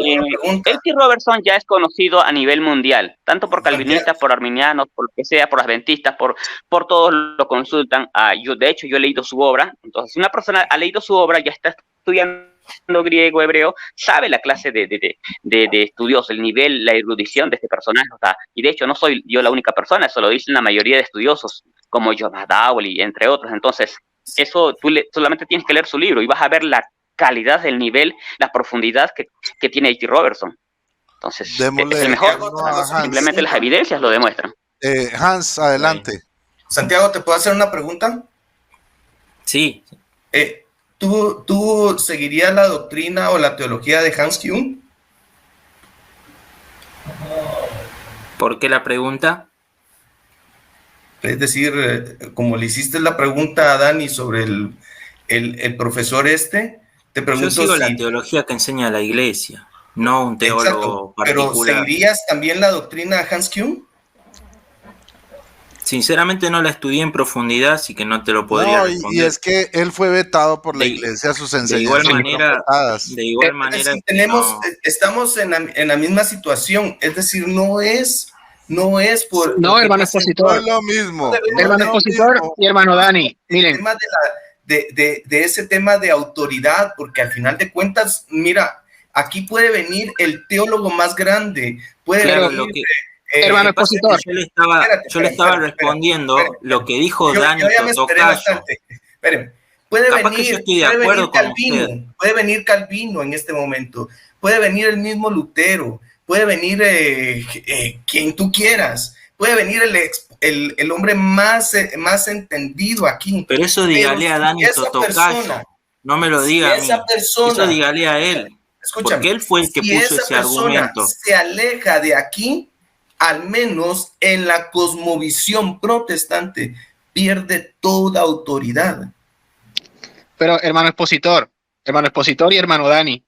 una pregunta. A.T. Robertson ya es conocido a nivel mundial, tanto por Santiago, calvinistas, por arminianos, por lo que sea, por adventistas, por todos lo consultan. De hecho, yo he leído su obra. Entonces, si una persona ha leído su obra, ya está estudiando griego, hebreo, sabe la clase de estudios, el nivel, la erudición de este personaje. O sea, y de hecho, no soy yo la única persona, eso lo dicen la mayoría de estudiosos, como Jonah Dowell, entre otros. Entonces, eso solamente tienes que leer su libro y vas a ver la calidad, el nivel, la profundidad que tiene A.T. Robertson. Entonces, es Démosle el mejor. turno a Hans. Simplemente las evidencias lo demuestran. Hans, adelante. Santiago, ¿te puedo hacer una pregunta? Sí, ¿Tú seguirías la doctrina o la teología de Hans Kuhn? ¿por qué la pregunta? Es decir, como le hiciste la pregunta a Dani sobre el profesor te Yo pregunto sigo la si... teología que enseña la iglesia, no un teólogo Exacto, pero particular. ¿seguirías también la doctrina de Hans Kuhn? Sinceramente no la estudié en profundidad, así que no te lo podría No, responder. y es que él fue vetado por la De- iglesia, sus De enseñanzas igual manera, fueron vetadas. de igual Es manera decir, estamos en la misma situación, es decir, no es por... No, porque hermano pase- No expositor. es lo mismo. Hermano no es lo expositor mismo. y hermano Dani, el miren, tema de ese tema de autoridad, porque al final de cuentas, mira, aquí puede venir el teólogo más grande, puede Claro, venir... lo que hermano lo que pasa es expositor. que yo le estaba Espérate, respondiendo espérate. lo que dijo Dani Yo ya me esperé Totocayo. bastante. Espérenme. Puede Capaz que yo estoy de acuerdo con usted. Puede venir Calvino en este momento, puede venir el mismo Lutero, puede venir quien tú quieras, puede venir el hombre más entendido aquí. Pero eso dígale a Dani Totocayo. No me lo diga a mí. Eso dígale a él. Escúchame, Porque él fue el que si puso esa ese persona argumento. se aleja de aquí, al menos en la cosmovisión protestante, pierde toda autoridad. Pero hermano expositor y hermano Dani,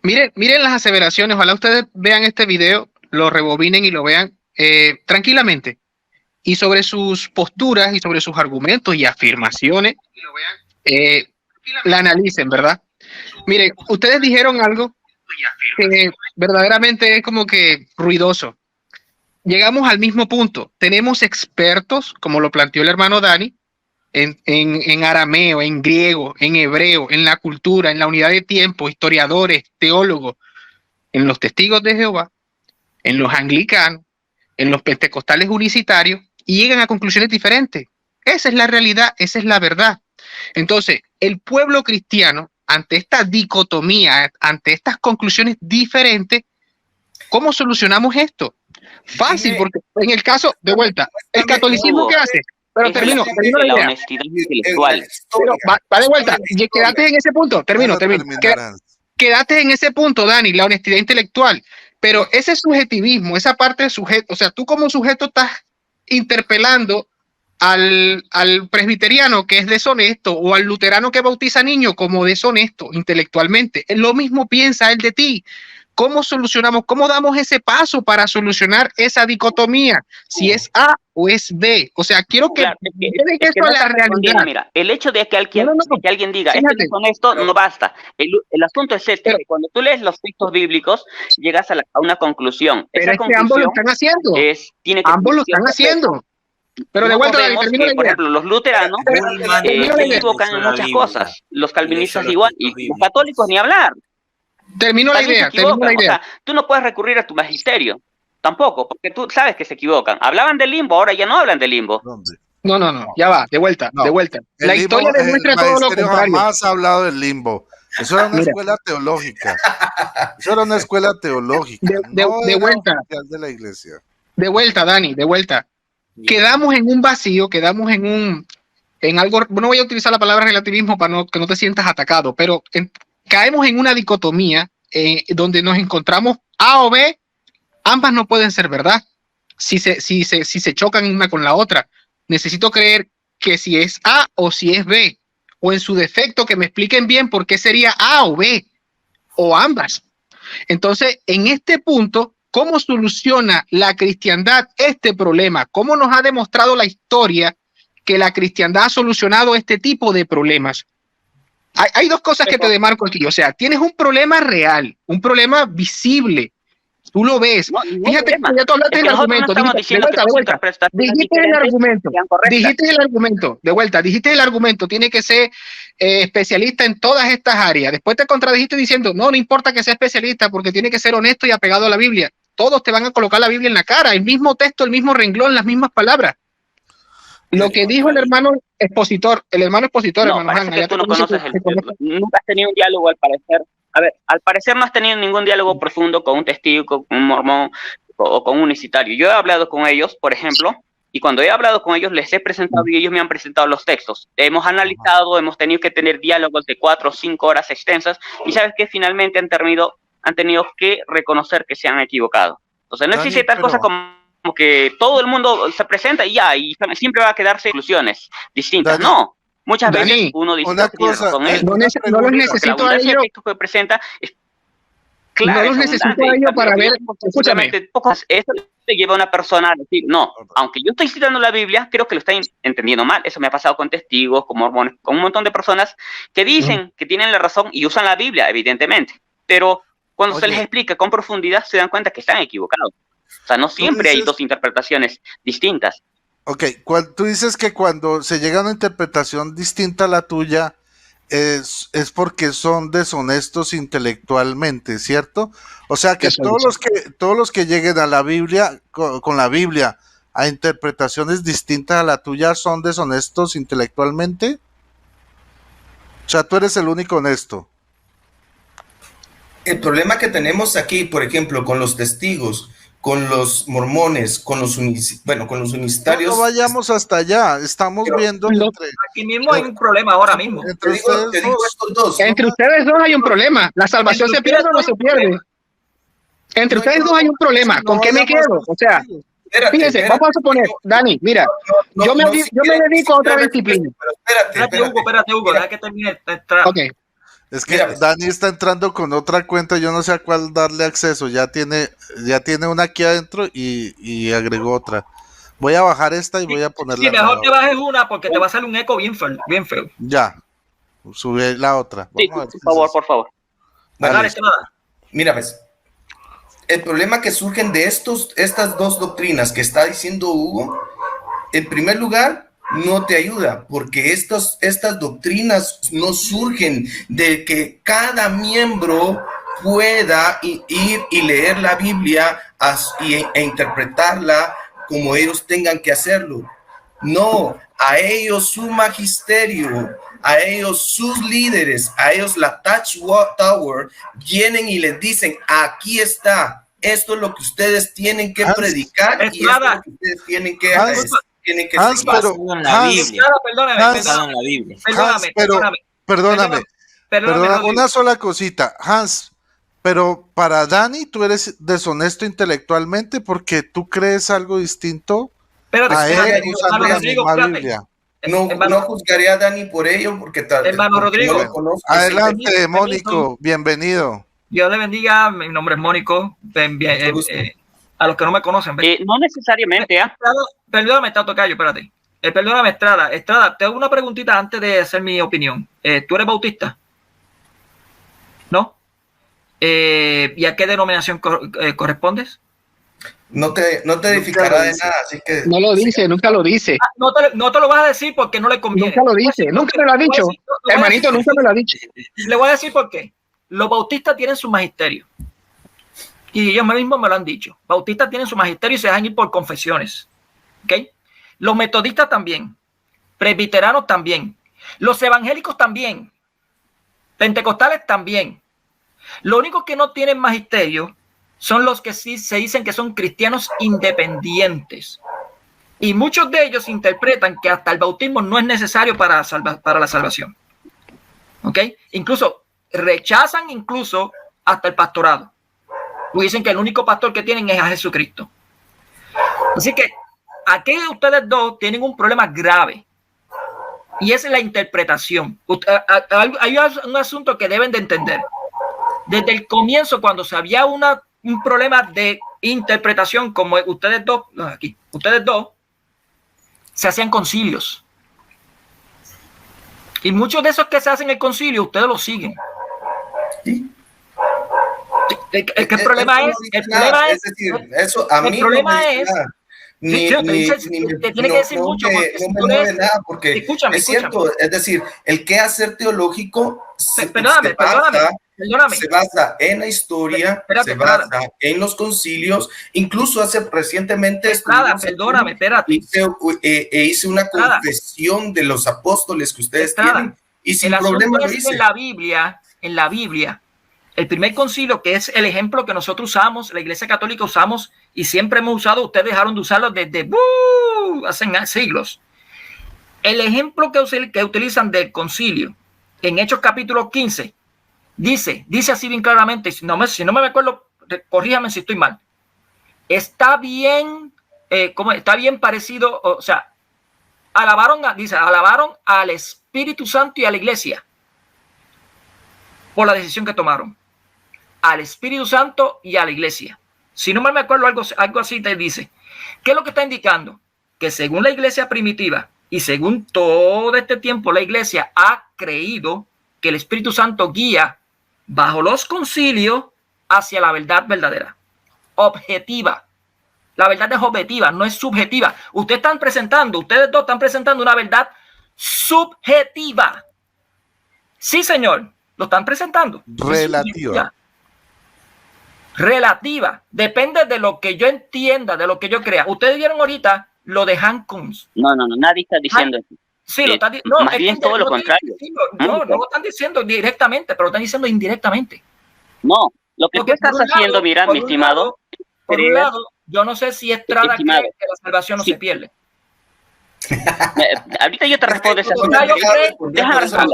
miren las aseveraciones, ojalá ustedes vean este video, lo rebobinen y lo vean tranquilamente. Y sobre sus posturas y sobre sus argumentos y afirmaciones, la analicen, ¿verdad? Miren, ustedes dijeron algo que verdaderamente es como que ruidoso. Llegamos al mismo punto. Tenemos expertos, como lo planteó el hermano Dani, en arameo, en griego, en hebreo, en la cultura, en la unidad de tiempo, historiadores, teólogos, en los testigos de Jehová, en los anglicanos, en los pentecostales unicitarios, y llegan a conclusiones diferentes. Esa es la realidad, esa es la verdad. Entonces, el pueblo cristiano, ante esta dicotomía, ante estas conclusiones diferentes, ¿cómo solucionamos esto? Fácil, porque en el caso, de vuelta, el catolicismo, ¿qué hace? Pero termino la la idea. honestidad intelectual. Pero va de vuelta, quédate en ese punto, termino. Quédate en ese punto, Dani, la honestidad intelectual. Pero ese subjetivismo, esa parte de sujeto, o sea, tú como sujeto estás interpelando al presbiteriano que es deshonesto o al luterano que bautiza niños como deshonesto intelectualmente. Lo mismo piensa él de ti. ¿Cómo solucionamos? ¿Cómo damos ese paso para solucionar esa dicotomía? Si es A o es B. O sea, quiero que lleven esto a la realidad. Mira, el hecho de que alguien, que alguien diga, Fíjate. esto es honesto, no basta. El asunto es este, que cuando tú lees los textos bíblicos, llegas a una conclusión. Pero Esa es que ambos lo están haciendo. tiene que ambos lo están haciendo. Pero de vuelta, Dani, termino la por idea. ejemplo, los luteranos se equivocan en muchas cosas. Los calvinistas igual, y los católicos ni hablar. Termino la idea. O sea, tú no puedes recurrir a tu magisterio, tampoco, porque tú sabes que se equivocan. Hablaban del limbo, ahora ya no hablan del limbo. No, ya va, de vuelta. La historia demuestra todo lo contrario. Jamás ha hablado del limbo. Eso era una escuela teológica. De vuelta. De la iglesia. De vuelta, Dani, de vuelta. Quedamos en un vacío, quedamos en algo, no voy a utilizar la palabra relativismo para que no te sientas atacado, pero caemos en una dicotomía donde nos encontramos A o B, ambas no pueden ser verdad si se chocan una con la otra. Necesito creer que si es A o si es B, o en su defecto que me expliquen bien por qué sería A o B, o ambas. Entonces, en este punto, ¿cómo soluciona la cristiandad este problema? ¿Cómo nos ha demostrado la historia que la cristiandad ha solucionado este tipo de problemas? Hay dos cosas que te demarco aquí. O sea, tienes un problema real, un problema visible. Tú lo ves. Fíjate que ya tú hablaste del argumento. Dijiste el argumento. Tiene que ser especialista en todas estas áreas. Después te contradijiste diciendo, no importa que sea especialista porque tiene que ser honesto y apegado a la Biblia. Todos te van a colocar la Biblia en la cara, el mismo texto, el mismo renglón, las mismas palabras. Lo que dijo el hermano expositor, hermano Hanna, que tú no conoces nunca has tenido un diálogo al parecer. A ver, al parecer no has tenido ningún diálogo profundo con un testigo, con un mormón o con un unicitario. Yo he hablado con ellos, por ejemplo, y cuando he hablado con ellos les he presentado y ellos me han presentado los textos. Hemos analizado, hemos tenido que tener diálogos de 4 o 5 horas extensas y sabes que finalmente han tenido que reconocer que se han equivocado. Entonces no existe tal cosa como que todo el mundo se presenta y ya, y siempre va a quedar soluciones distintas. Dani, no, muchas veces uno dice una cosa, no los necesito a ellos. Que presenta es no los necesito a ellos para ver. Escúchame. Eso te lleva a una persona a decir, no, aunque yo estoy citando la Biblia, creo que lo están entendiendo mal. Eso me ha pasado con testigos, con mormones, con un montón de personas que dicen que tienen la razón y usan la Biblia, evidentemente, pero cuando se les explica con profundidad se dan cuenta que están equivocados. O sea, no siempre hay dos interpretaciones distintas. Ok, tú dices que cuando se llega a una interpretación distinta a la tuya es porque son deshonestos intelectualmente, ¿cierto? O sea que todos los que lleguen a la Biblia, con la Biblia, a interpretaciones distintas a la tuya son deshonestos intelectualmente. O sea, tú eres el único honesto. El problema que tenemos aquí, por ejemplo, con los testigos, con los mormones, con los unicitarios. No vayamos hasta allá, estamos viendo. Aquí mismo hay un problema ahora mismo. Entre ustedes dos hay un problema. ¿La salvación se pierde o no se pierde? Entre ustedes dos hay un problema. ¿Con qué me quedo? O sea, fíjense, vamos a suponer, Dani, mira, yo me dedico a otra disciplina. Espérate, Hugo, deja que termine. Ok. Es que Dani está entrando con otra cuenta, yo no sé a cuál darle acceso, ya tiene una aquí adentro y agregó otra. Voy a bajar esta y voy a ponerla. Sí, mejor que bajes una porque te va a salir un eco bien feo. Ya, sube la otra. Sí, por favor. Dale, mira, ves, el problema que surgen de estas dos doctrinas que está diciendo Hugo, en primer lugar, no te ayuda, porque estas doctrinas no surgen de que cada miembro pueda ir y leer la Biblia e interpretarla como ellos tengan que hacerlo. No, a ellos su magisterio, a ellos sus líderes, a ellos la Touchtower vienen y les dicen, aquí está, esto es lo que ustedes tienen que predicar y esto es lo que ustedes tienen que seguir. Basado en la Biblia. Basado en la Biblia. Perdóname, una sola cosita, Hans, pero para Dani tú eres deshonesto intelectualmente porque tú crees algo distinto a él usando la misma Biblia. No juzgaría a Dani por ello porque hermano Rodrigo, no lo conozco. Adelante, Mónico, bienvenido. Dios le bendiga, mi nombre es Mónico. A los que no me conocen. No necesariamente, Perdóname, Tato Cayo, espérate. Perdóname, Estrada. Estrada, te hago una preguntita antes de hacer mi opinión. ¿Tú eres bautista? ¿No? ¿Y a qué denominación correspondes? No te edificará de nada, así que... No lo dice, nunca lo dice. No te lo vas a decir porque no le conviene. Nunca lo dice, nunca me lo ha dicho. Hermanito, nunca me lo ha dicho. Le voy a decir por qué. Los bautistas tienen su magisterio. Y ellos mismos me lo han dicho. Bautistas tienen su magisterio y se dejan ir por confesiones. ¿Okay? Los metodistas también. Presbiteranos también. Los evangélicos también. Pentecostales también. Lo único que no tienen magisterio son los que sí se dicen que son cristianos independientes. Y muchos de ellos interpretan que hasta el bautismo no es necesario para la salvación. ¿Ok? Incluso rechazan hasta el pastorado. Y dicen que el único pastor que tienen es a Jesucristo. Así que aquí ustedes dos tienen un problema grave. Y es la interpretación. Hay un asunto que deben de entender. Desde el comienzo, cuando se había un problema de interpretación, como ustedes dos, se hacían concilios. Y muchos de esos que se hacen el concilio, ustedes lo siguen. ¿Sí? El problema es, escúchame, es cierto, es decir, el quehacer teológico se basa en la historia, se basa en los concilios, incluso hace recientemente hice una confesión de los apóstoles que ustedes tienen y sin problema lo hice. En la Biblia, el primer concilio, que es el ejemplo que nosotros usamos, la Iglesia Católica usamos y siempre hemos usado, ustedes dejaron de usarlo desde hace siglos. El ejemplo que utilizan del concilio en Hechos capítulo 15 dice así bien claramente, si no me acuerdo, corríjame si estoy mal. Está bien parecido, o sea, alabaron al Espíritu Santo y a la Iglesia por la decisión que tomaron. Al Espíritu Santo y a la Iglesia. Si no me acuerdo, algo así te dice. ¿Qué es lo que está indicando? Que según la Iglesia primitiva y según todo este tiempo, la Iglesia ha creído que el Espíritu Santo guía bajo los concilios hacia la verdad verdadera, objetiva. La verdad es objetiva, no es subjetiva. Ustedes dos están presentando una verdad subjetiva. Sí, señor, lo están presentando. Relativa. Depende de lo que yo entienda, de lo que yo crea. Ustedes vieron ahorita lo de Hans Kunz. No, nadie está diciendo eso. Sí, más bien todo lo contrario. No lo están diciendo directamente, pero lo están diciendo indirectamente. No, lo que tú estás haciendo, mira, mi estimado. Por un lado, yo no sé si Estrada cree que la salvación no se pierde. Ahorita yo te respondo esa pregunta.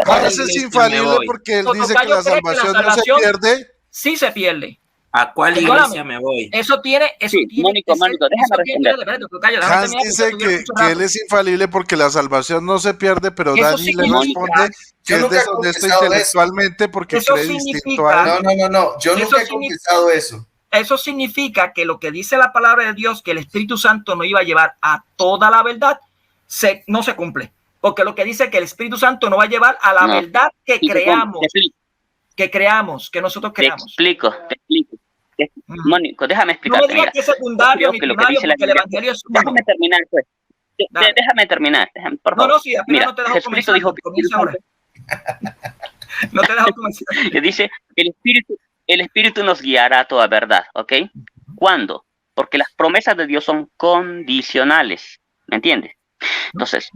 Hans es infalible porque él dice que la salvación no se pierde. Sí se pierde. ¿A cuál iglesia me voy? Eso tiene. Mónico, déjame responder. Hans dice que él es infalible porque la salvación no se pierde, pero Dani le responde que es deshonesto intelectualmente porque cree distinto a él. No, yo nunca he confesado eso. Eso significa que lo que dice la palabra de Dios, que el Espíritu Santo nos iba a llevar a toda la verdad, no se cumple. Porque lo que dice que el Espíritu Santo nos va a llevar a la verdad que creamos, que nosotros creamos. Te explico. Mónico, déjame explicarte. No me digas que es secundario, que lo que dice porque el Evangelio es uno. Déjame terminar, pues. Déjame terminar, por favor. No, sí, mira, no te dejo Jesucristo dijo que no te dejo comenzar. Le dice, el Espíritu nos guiará a toda verdad, ¿ok? ¿Cuándo? Porque las promesas de Dios son condicionales, ¿me entiendes? Entonces,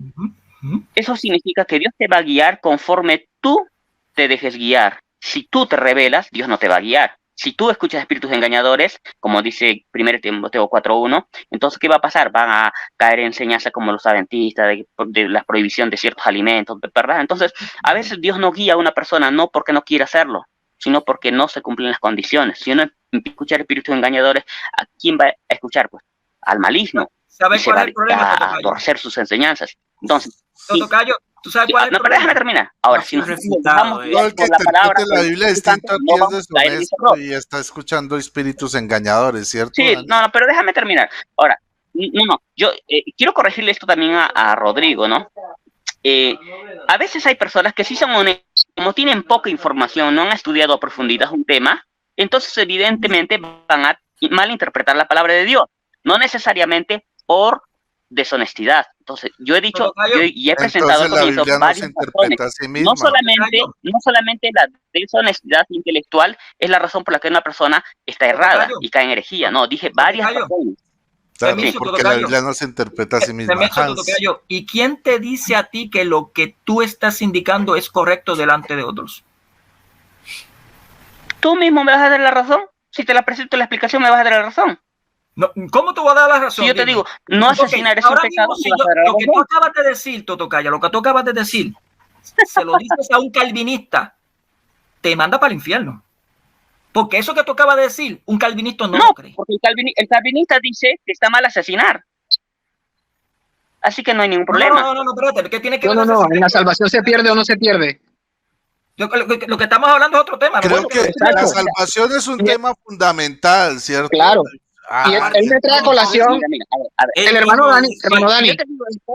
eso significa que Dios te va a guiar conforme tú te dejes guiar. Si tú te rebelas, Dios no te va a guiar. Si tú escuchas espíritus engañadores, como dice 1 Timoteo 4:1, entonces, ¿qué va a pasar? Van a caer en enseñanzas como los adventistas, de la prohibición de ciertos alimentos, ¿verdad? Entonces, a veces Dios no guía a una persona no porque no quiera hacerlo, sino porque no se cumplen las condiciones. Si uno empieza a escuchar espíritus engañadores, ¿a quién va a escuchar? Pues al maligno. ¿Sabes cuál es el problema, a torcer sus enseñanzas. Entonces, Tocayo, ¿tú sabes cuál es el no, pero problema? déjame terminar. Ahora, No, si nos refutado, vamos Todo el que por la palabra, interprete la Biblia no distinto aquí es vamos a caer en ese deshonesto error. y está escuchando espíritus engañadores, ¿cierto? Sí, Dani? no, pero déjame terminar. Ahora, yo quiero corregirle esto también a Rodrigo, ¿no? A veces hay personas que sí son honestas, como tienen poca información, no han estudiado a profundidad un tema, entonces evidentemente van a malinterpretar la palabra de Dios, no necesariamente por deshonestidad. Entonces, yo he dicho y he presentado Entonces la al comienzo Biblia no se varias razones. interpreta a sí misma. No solamente la deshonestidad intelectual es la razón por la que una persona está errada y cae en herejía, no, dije varias razones. Claro, Permiso, porque la Biblia no se interpreta a sí misma. Permiso, Hans. Tocayo. ¿Y quién te dice a ti que lo que tú estás indicando es correcto delante de otros? Tú mismo me vas a dar la razón. Si te la presento la explicación, me vas a dar la razón. No, ¿cómo te voy a dar la razón? Si yo te digo, no asesinar es un pecado, mismo, lo que tú acabas de decir, Tocayo, lo que tú acabas de decir, se lo dices a un calvinista, te manda para el infierno. Porque eso que tú acabas de decir, un calvinista no lo cree. Porque el calvinista dice que está mal asesinar. Así que no hay ningún problema. No, espérate, ¿qué tiene que ver? No, ¿en la salvación se pierde o no se pierde? Lo que estamos hablando es otro tema. Creo que la salvación es un tema fundamental, ¿cierto? Claro. Y él me trae a colación. El hermano Dani.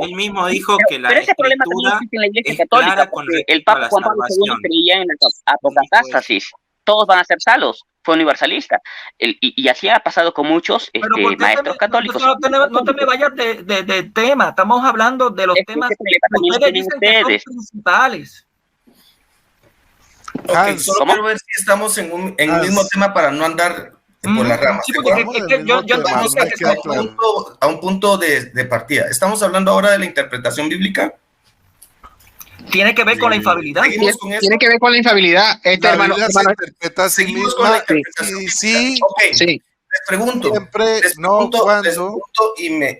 Él mismo dijo que la pero ese problema también existe en la Iglesia Católica, porque el Papa Juan Pablo II creía en la apocatástasis. Todos van a ser salvos. Fue universalista. Y así ha pasado con muchos maestros católicos. No te me vayas de tema. Estamos hablando de los temas que ustedes dicen que son principales. Ok, solo quiero ver si estamos en un mismo tema para no andar por las ramas. Sí, a un punto de partida. Estamos hablando ahora de la interpretación bíblica. Tiene que ver con la infabilidad. Tiene que ver con la infabilidad. Hermano, se interpreta a sí seguimos misma. con la interpretación bíblica. Sí. Les pregunto,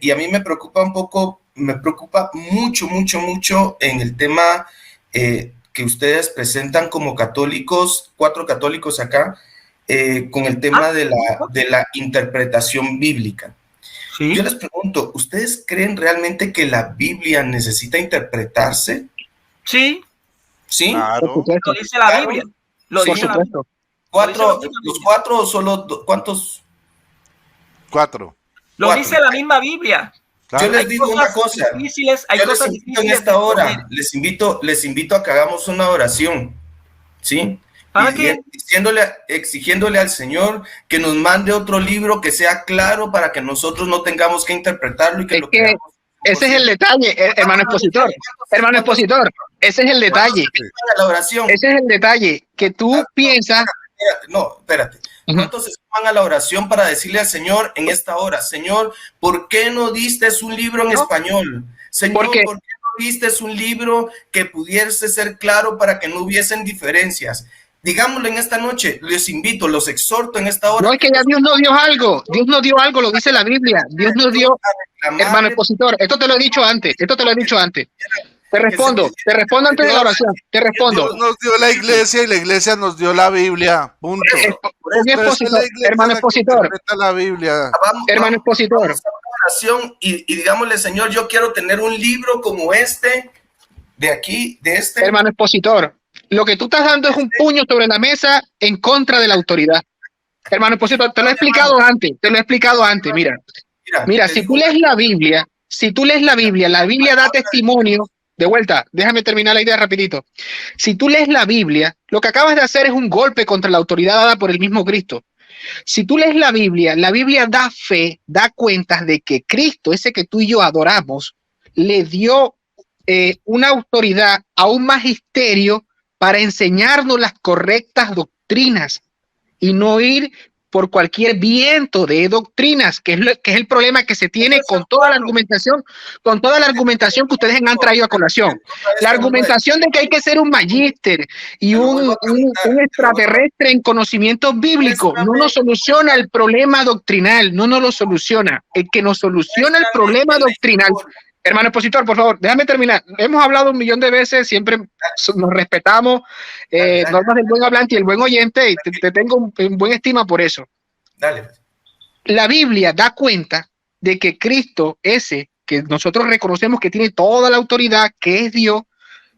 y a mí me preocupa un poco, me preocupa mucho en el tema que ustedes presentan como católicos, 4 católicos acá, con el tema de la interpretación bíblica. ¿Sí? Yo les pregunto, ¿ustedes creen realmente que la Biblia necesita interpretarse? Sí. ¿Sí? Claro. Lo dice la Biblia. Lo dice la Biblia. ¿Los 4 o solo cuántos? 4. Lo dice la misma Biblia. Yo les digo una cosa. Yo les invito en esta hora, les invito a que hagamos una oración, ¿sí? Exigiéndole al Señor que nos mande otro libro que sea claro para que nosotros no tengamos que interpretarlo y que lo que ese es el detalle, hermano expositor. Hermano expositor, ese es el detalle. Ese es el detalle, que tú piensas. Espérate. ¿Cuántos se suman a la oración para decirle al Señor en esta hora, Señor, ¿por qué no diste un libro en español? Señor, ¿por qué no diste un libro que pudiese ser claro para que no hubiesen diferencias? Digámoslo en esta noche, les invito, los exhorto en esta hora. No, es que ya Dios nos dio algo, lo dice la Biblia. Dios nos dio, hermano expositor, esto te lo he dicho antes. Te respondo antes de la oración, te respondo. Dios nos dio la iglesia y la iglesia nos dio la Biblia, punto. Hermano expositor, la Biblia. Hermano expositor. Y digámosle, Señor, yo quiero tener un libro como este, de aquí, de este. Hermano expositor, lo que tú estás dando es un puño sobre la mesa en contra de la autoridad. Hermano expositor, te lo he explicado antes, mira, si tú lees la Biblia, la Biblia da testimonio. De vuelta, déjame terminar la idea rapidito. Si tú lees la Biblia, lo que acabas de hacer es un golpe contra la autoridad dada por el mismo Cristo. Si tú lees la Biblia da fe, da cuentas de que Cristo, ese que tú y yo adoramos, le dio una autoridad a un magisterio para enseñarnos las correctas doctrinas y no ir por cualquier viento de doctrinas, que es el problema que se tiene con toda la argumentación que ustedes han traído a colación. La argumentación de que hay que ser un magíster y un extraterrestre en conocimientos bíblicos no nos soluciona el problema doctrinal, no nos lo soluciona. El que nos soluciona el problema doctrinal. Hermano expositor, por favor, déjame terminar. Hemos hablado 1.000.000 de veces, siempre nos respetamos, normas del buen hablante y el buen oyente, y te tengo en buena estima por eso. Dale. La Biblia da cuenta de que Cristo, ese que nosotros reconocemos que tiene toda la autoridad, que es Dios,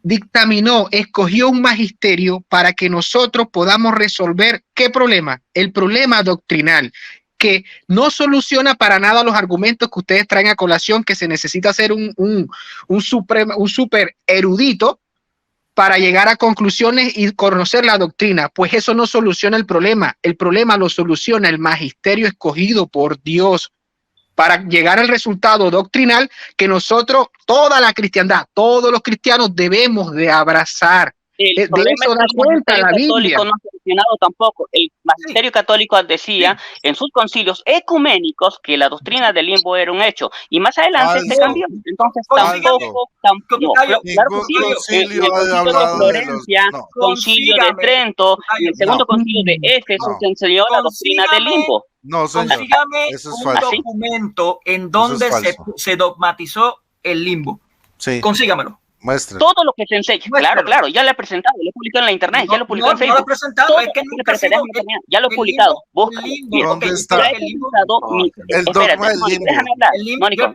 dictaminó, escogió un magisterio para que nosotros podamos resolver ¿qué problema? El problema doctrinal, que no soluciona para nada los argumentos que ustedes traen a colación, que se necesita ser un super erudito para llegar a conclusiones y conocer la doctrina. Pues eso no soluciona el problema lo soluciona el magisterio escogido por Dios para llegar al resultado doctrinal que nosotros, toda la cristiandad, todos los cristianos debemos de abrazar. De eso da cuenta la Biblia. No ha solucionado tampoco. El magisterio católico decía en sus concilios ecuménicos que la doctrina del limbo era un hecho, y más adelante se cambió. Entonces tampoco. Claro que sí, en el concilio de Florencia, concilio de Trento, y el segundo concilio de Éfeso se enseñó la doctrina del limbo. No, señor. Consígame Eso es un falso. documento en donde se dogmatizó el limbo. Sí, Consígamelo. muestre. Todo lo que se enseña, Muéstralo. claro, ya lo he presentado, lo he publicado en la internet, ya lo he publicado en No lo he Facebook. presentado, Todo es que lo nunca ha sido ya lo he el publicado. limbo, Búscalo. el limbo. Mira, ¿Dónde Ok, está? ya he publicado El dogma espérate, del Mónica, limbo. déjame hablar. El limbo, Mónica,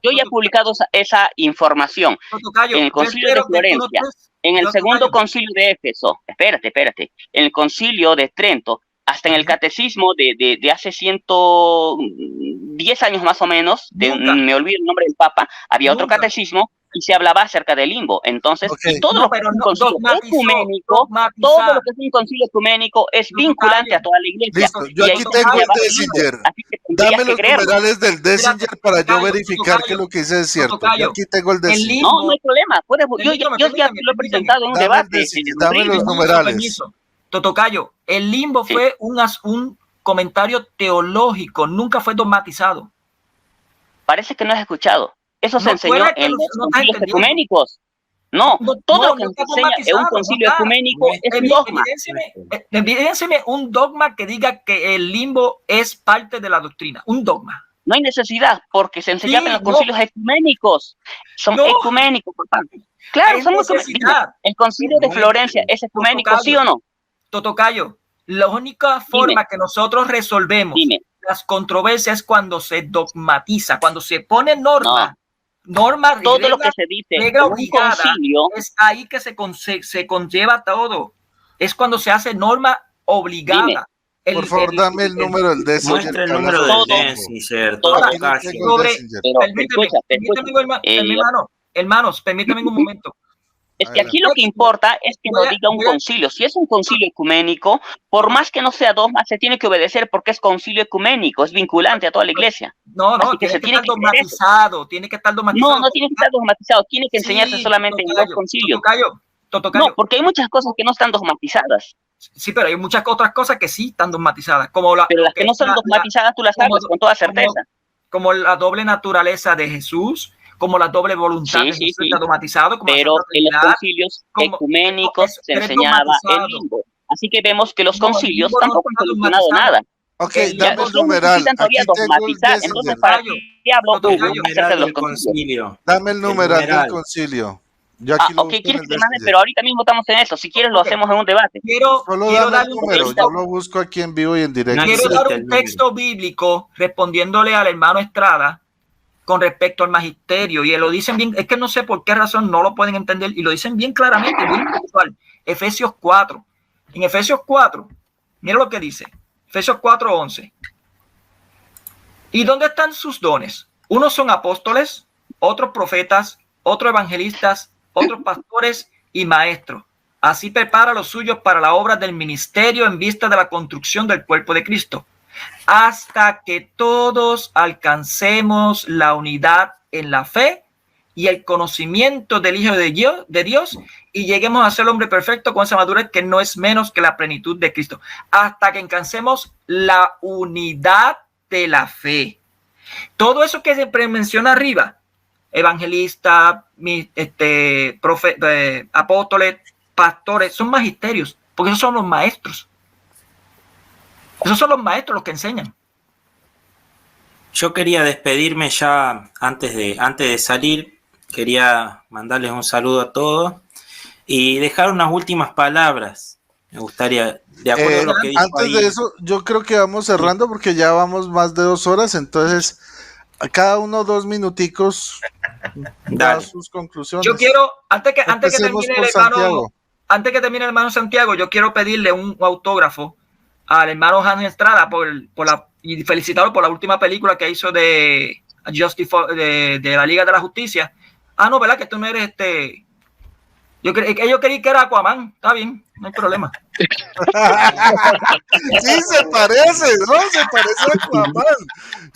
yo ya he publicado esa información Tocayo, en el yo concilio de espero que tú no Florencia, estés- en el yo, segundo Tocayo, concilio de Éfeso, espérate, en el concilio de Trento, hasta en el catecismo de hace 110 años más o menos, Nunca. me olvido el nombre del Papa, había otro Nunca. catecismo y se hablaba acerca del limbo. Entonces, Ok. y todo No, lo que es pero un no, concilio ecuménico, todo lo que es un concilio ecuménico es vinculante a toda la iglesia. Listo, yo Y aquí ahí tengo se el llama el limbo. Dessinger. Así que tendrías Dame que los creerlo. numerales del Dessinger para yo Tocayo, verificar Tocayo, que lo que dice es cierto. Tocayo, Yo aquí tengo el el Dessinger. limbo. No hay problema. Yo ya Permítame. lo he presentado en un Dame el debate. Dessinger, dame los Rodrigo. numerales. Tocayo, el limbo Sí. fue un comentario teológico, nunca fue dogmatizado. Parece que no has escuchado. Eso se No, enseñó fuera que en no los estás concilios entendiendo. ecuménicos. No, todo lo que no se está enseña en un dogmatizado, concilio no está. ecuménico es un dogma. Evidéncieme un dogma que diga que el limbo es parte de la doctrina. Un dogma. No hay necesidad, porque se enseñaba Sí, en los no. concilios ecuménicos. Son No. ecuménicos, papá. Claro, Hay son necesidad. El concilio de Florencia es ecuménico, Tocayo. ¿sí o no? Tocayo, la única forma que nosotros resolvemos Dime. las controversias es cuando se dogmatiza, cuando se pone norma. Norma, Todo regla, lo que se dice regla en un obligada, concilio. es ahí que se conlleva todo. Es cuando se hace norma obligada. Dime. Por favor, dame el número del Dessinger. Muestra el que habla número sobre del el limbo. Dessinger, Todo. Aquí lo Tocayo. tengo el Sobre- Dessinger. Pero Permíteme, escucha. hermanos, permítame un momento. Es que aquí lo que importa es que nos diga un concilio. Si es un concilio ecuménico, por más que no sea dogma, se tiene que obedecer porque es concilio ecuménico, es vinculante a toda la iglesia. No, Así que tiene se que tiene estar que creer eso. dogmatizado, tiene que estar dogmatizado. No tiene que estar dogmatizado, tiene que enseñarse Sí, solamente en Tocayo, dos concilios. Tocayo. No, porque hay muchas cosas que no están dogmatizadas. Sí, pero hay muchas otras cosas que sí están dogmatizadas, como Pero las que no son dogmatizadas tú las sabes con toda certeza. como la doble naturaleza de Jesús, como la doble voluntad Sí, de sí, Jesús sí. está dogmatizado, como Pero la Santa en los Trinidad, concilios como- ecuménicos se pero es enseñaba el dogmatizado. limbo. Así que vemos que los No, el concilios limbo no tampoco han está solucionado dogmatizado. nada. Ok, Que Ya dame el ustedes numeral. necesitan todavía Aquí tengo el dogmatizar. Dessinger. Entonces, ¿para qué hablo Tocayo, acerca Numeral de los del concilios? concilio. Dame el numeral del numeral. concilio. Yo aquí lo Ok, busco en quieres el que te mande, Dessinger. pero ahorita mismo estamos en eso. Si quieres lo Ok. hacemos en un debate. Quiero Solo dame darle el un número. texto. Yo lo busco aquí en vivo y en directo. No Quiero existe dar el un número. texto bíblico respondiéndole al hermano Estrada con respecto al magisterio, y lo dicen bien, es que no sé por qué razón no lo pueden entender, y lo dicen bien claramente, bien textual. Efesios 4. En Efesios 4, mira lo que dice. Efesios 4:11. ¿Y dónde están sus dones? Unos son apóstoles, otros profetas, otros evangelistas, otros pastores y maestros. Así prepara los suyos para la obra del ministerio en vista de la construcción del cuerpo de Cristo, hasta que todos alcancemos la unidad en la fe y el conocimiento del Hijo de Dios, y lleguemos a ser el hombre perfecto con esa madurez que no es menos que la plenitud de Cristo, hasta que alcancemos la unidad de la fe. Todo eso que se menciona arriba, evangelistas, apóstoles, pastores, son magisterios, porque esos son los maestros. Esos son los maestros los que enseñan. Yo quería despedirme ya antes de salir. Quería mandarles un saludo a todos y dejar unas últimas palabras. Me gustaría, de acuerdo a lo que dijo antes ahí. de eso, yo creo que vamos cerrando porque ya vamos más de 2 horas, entonces a cada uno 2 minuticos da sus conclusiones. Yo quiero, antes que Empecemos termine por el hermano, Santiago. antes que termine el hermano Santiago, yo quiero pedirle un autógrafo al hermano Hans Estrada y felicitarlo por la última película que hizo de la Liga de la Justicia. Ah, no, ¿verdad? Que tú no eres Yo creí que era Aquaman. Está bien, no hay problema. Sí, se parece, ¿no? Se parece a Aquaman.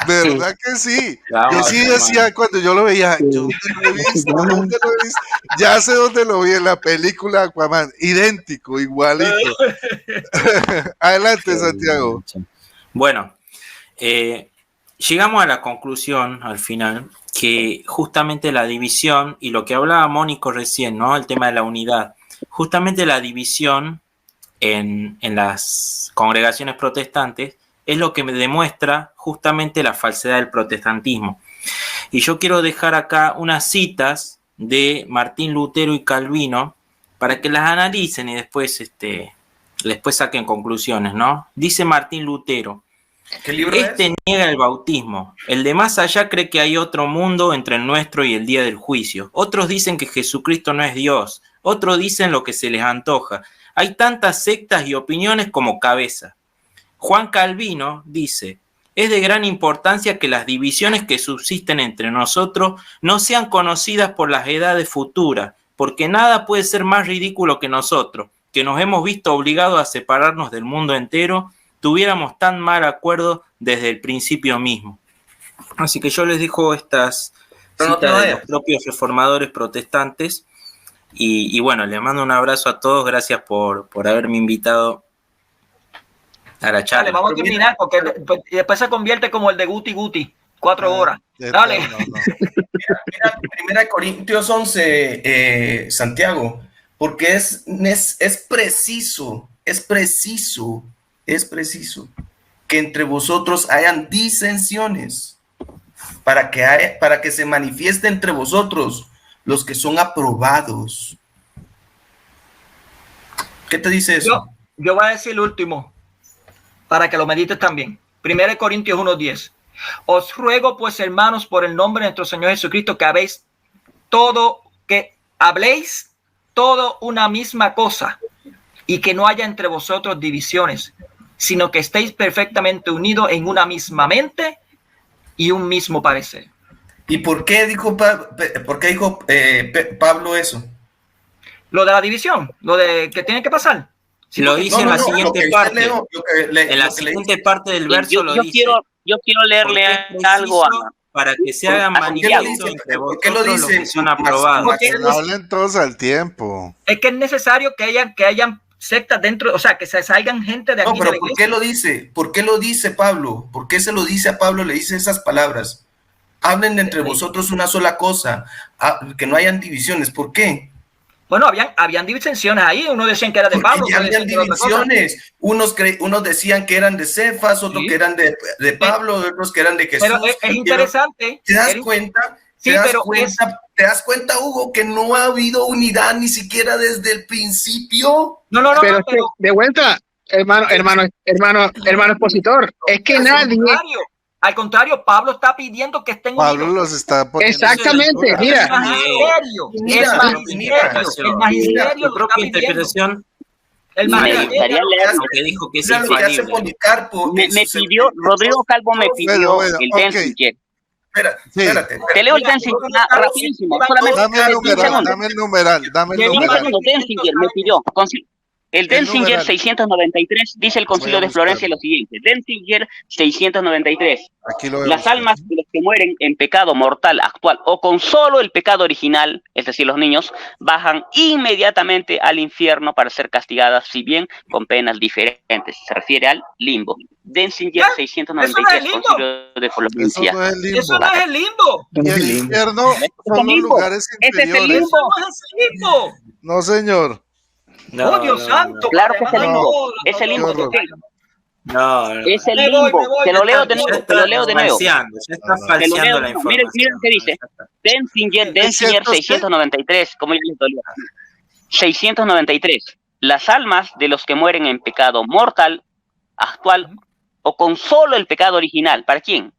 ¿Verdad que sí? Yo sí decía cuando yo lo veía, yo ¿dónde lo he visto? ¿Dónde lo he visto? Ya sé dónde lo vi, en la película Aquaman. Idéntico, igualito. Adelante, Santiago. Bueno, llegamos a la conclusión al final que justamente la división, y lo que hablaba Mónico recién, ¿no? El tema de la unidad, justamente la división en las congregaciones protestantes es lo que me demuestra justamente la falsedad del protestantismo. Y yo quiero dejar acá unas citas de Lutero y Calvino para que las analicen y después saquen conclusiones, ¿no? Dice Martín Lutero: ¿Qué libro es? Niega el bautismo. El de más allá cree que hay otro mundo entre el nuestro y el día del juicio. Otros dicen que Jesucristo no es Dios. Otros dicen lo que se les antoja. Hay tantas sectas y opiniones como cabeza. Juan Calvino dice: es de gran importancia que las divisiones que subsisten entre nosotros no sean conocidas por las edades futuras, porque nada puede ser más ridículo que nosotros, que nos hemos visto obligados a separarnos del mundo entero, tuviéramos tan mal acuerdo desde el principio mismo. Así que yo les dejo estas citas de los propios reformadores protestantes y bueno, les mando un abrazo a todos, gracias por haberme invitado a la charla. Dale, vamos a terminar porque después se convierte como el de Guti Guti, 4 horas. Dale. Mira, Primera Corintios 11, Santiago, porque es preciso que entre vosotros hayan disensiones, para que se manifieste entre vosotros los que son aprobados. ¿Qué te dice eso? Yo voy a decir el último, para que lo medites también. 1 Corintios 1:10. Os ruego, pues, hermanos, por el nombre de nuestro Señor Jesucristo, que habléis todo una misma cosa, y que no haya entre vosotros divisiones, sino que estéis perfectamente unidos en una misma mente y un mismo parecer. ¿Y por qué dijo Pablo eso? Lo de la división, lo de que tiene que pasar. Si lo dice en la siguiente parte. En la siguiente parte del verso lo dice. Yo quiero leerle algo para que se hagan manifiesto entre vosotros los que son aprobados. No hablen todos al tiempo. Es que es necesario que hayan sectas dentro, o sea, que se salgan gente de aquí. No, pero ¿por qué lo dice? ¿Por qué lo dice Pablo? ¿Por qué se lo dice a Pablo? Le dice esas palabras. Hablen entre vosotros una sola cosa, que no hayan divisiones. ¿Por qué? Bueno, habían divisiones ahí. Unos decían que era de Pablo. Ya habían divisiones. Unos decían que eran de Cefas, otros que eran de Pablo, otros que eran de Jesús. Pero es interesante. ¿Te das cuenta? Sí, ¿Te das cuenta, Hugo, que no ha habido unidad ni siquiera desde el principio? No. Pero de vuelta, hermano expositor, es que nadie... Al contrario, Pablo está pidiendo que estén Pablo unidos. los está poniendo. Exactamente, mira. El magisterio su propia interpretación. El magisterio que dijo que es infalible. Me pidió, Rodrigo Calvo me pidió el Denzinger. Espérate. Te leo el Denzinger rapidísimo. Dame el numeral. Denzinger me pidió. El Denzinger numeral. 693 dice el Concilio Voy a de Florencia buscarlo. lo siguiente. Denzinger 693. Aquí lo voy a Las buscar. almas de los que mueren en pecado mortal actual o con solo el pecado original, es decir, los niños, bajan inmediatamente al infierno para ser castigadas, si bien con penas diferentes. Se refiere al limbo. Denzinger ¿Qué? 693, limbo. Concilio de Eso Florencia. no es limbo. Eso no es el limbo. Y el infierno Es son el los limbo. lugares Ese es el inferiores. limbo. Eso no es el limbo. No, señor. No, Oh, Dios no, santo. Claro que es el Ay, limbo. no, Es el no, limbo. no, Qué horror. no, no. Es el Me voy, limbo. me voy, Te lo leo me de voy. nuevo. Te lo leo de nuevo. falseando, ya está No, no. Te lo falseando leo. la Miren, información. miren lo que dice. Denzinger 693, como ya les dolió. 693. Las almas de los que mueren en pecado mortal, actual o con solo el pecado original. ¿Para quién?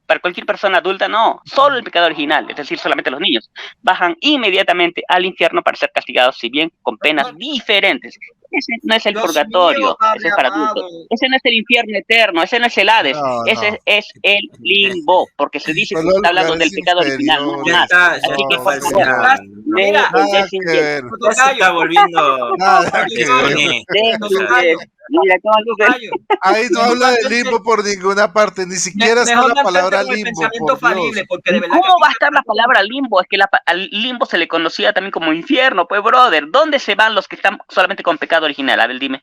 Para cualquier persona adulta, no. Solo el pecado original, es decir, solamente los niños. Bajan inmediatamente al infierno para ser castigados, si bien con penas diferentes. Ese no es el Dios purgatorio, mío, Padre ese es para amado. adultos. Ese no es el infierno eterno, ese no es el Hades, No, ese no. es el limbo, porque se dice que Son los está hablando del lugares pecado original, no inferiores. Ya más. está, Así ya que, está No, por favor, falseando. Mira, lee el Nada que Denzinger. ver. Ya se está volviendo Nada que ver. Denzinger. Mira cómo Lucas. Tocayo. Ahí no habla de Justamente- limbo por ninguna parte, ni siquiera está Mejor la palabra mantente con el limbo, pensamiento por Dios. falible, porque de verdad ¿Cómo que va a estar la palabra limbo? Es que al limbo se le conocía también como infierno, pues, brother. ¿Dónde se van los que están solamente con pecado original? A ver, dime.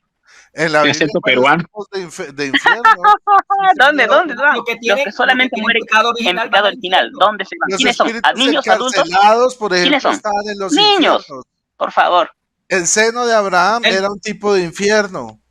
En la El Biblia acento hay peruano. tipos de infierno. ¿Dónde? Lo- ¿Dónde van? lo que Los tienen- que solamente lo que tienen mueren pecado en original pecado van al original. infierno. ¿Dónde se van? Los ¿Quiénes son? ¿A espíritus niños, adultos? encarcelados, por ejemplo, ¿Quiénes son? estaban en los Niños. infiernos. Por favor. El seno de Abraham El- era un tipo de infierno.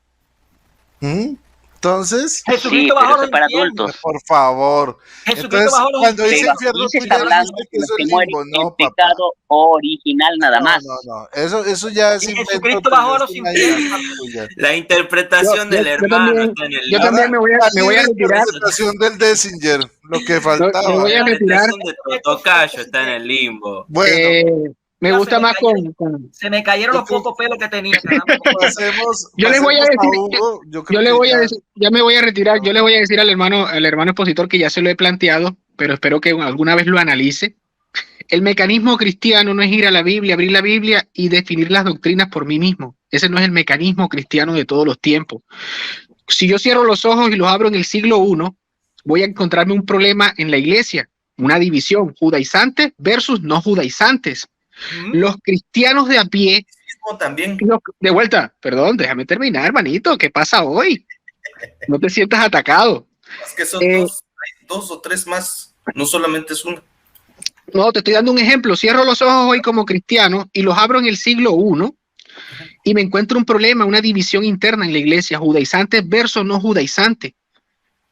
¿Mm? Entonces, Sí, Jesucristo pero bajó eso los es para infiernos. adultos. por favor. Jesucristo Entonces, bajó los cuando dice Pero infierno, aquí se tú está ya hablando dijiste que de los eso que es mueren limbo. No, en papá. pecado original nada No, más. no. Eso ya es Y invento Jesucristo tuyo, bajó a es los una infiernos. imaginación tuya. la interpretación Yo- del yo hermano también- está en el yo también me voy a La retirar. interpretación del Denzinger, lo que faltaba. me voy La a retirar. interpretación de Tocayo está en el limbo. Bueno, Me Ya gusta se me más cayeron. con- Se me cayeron los pocos pelos que tenía. caramba. Yo les voy a decir- Hugo. Yo creo Yo le que voy a ya- decir, ya me voy a retirar, yo le voy a decir al hermano expositor que ya se lo he planteado, pero espero que alguna vez lo analice. El mecanismo cristiano no es ir a la Biblia, abrir la Biblia y definir las doctrinas por mí mismo. Ese no es el mecanismo cristiano de todos los tiempos. Si yo cierro los ojos y los abro en el siglo I, voy a encontrarme un problema en la iglesia, una división, judaizantes versus no judaizantes. Los cristianos de a pie, También. de vuelta, perdón, déjame terminar, hermanito, ¿qué pasa hoy? No te sientas atacado. Es que son dos o tres más, no solamente es uno. No, te estoy dando un ejemplo. Cierro los ojos hoy como cristiano y los abro en el siglo I y me encuentro un problema, una división interna en la iglesia, judaizantes versus no judaizantes,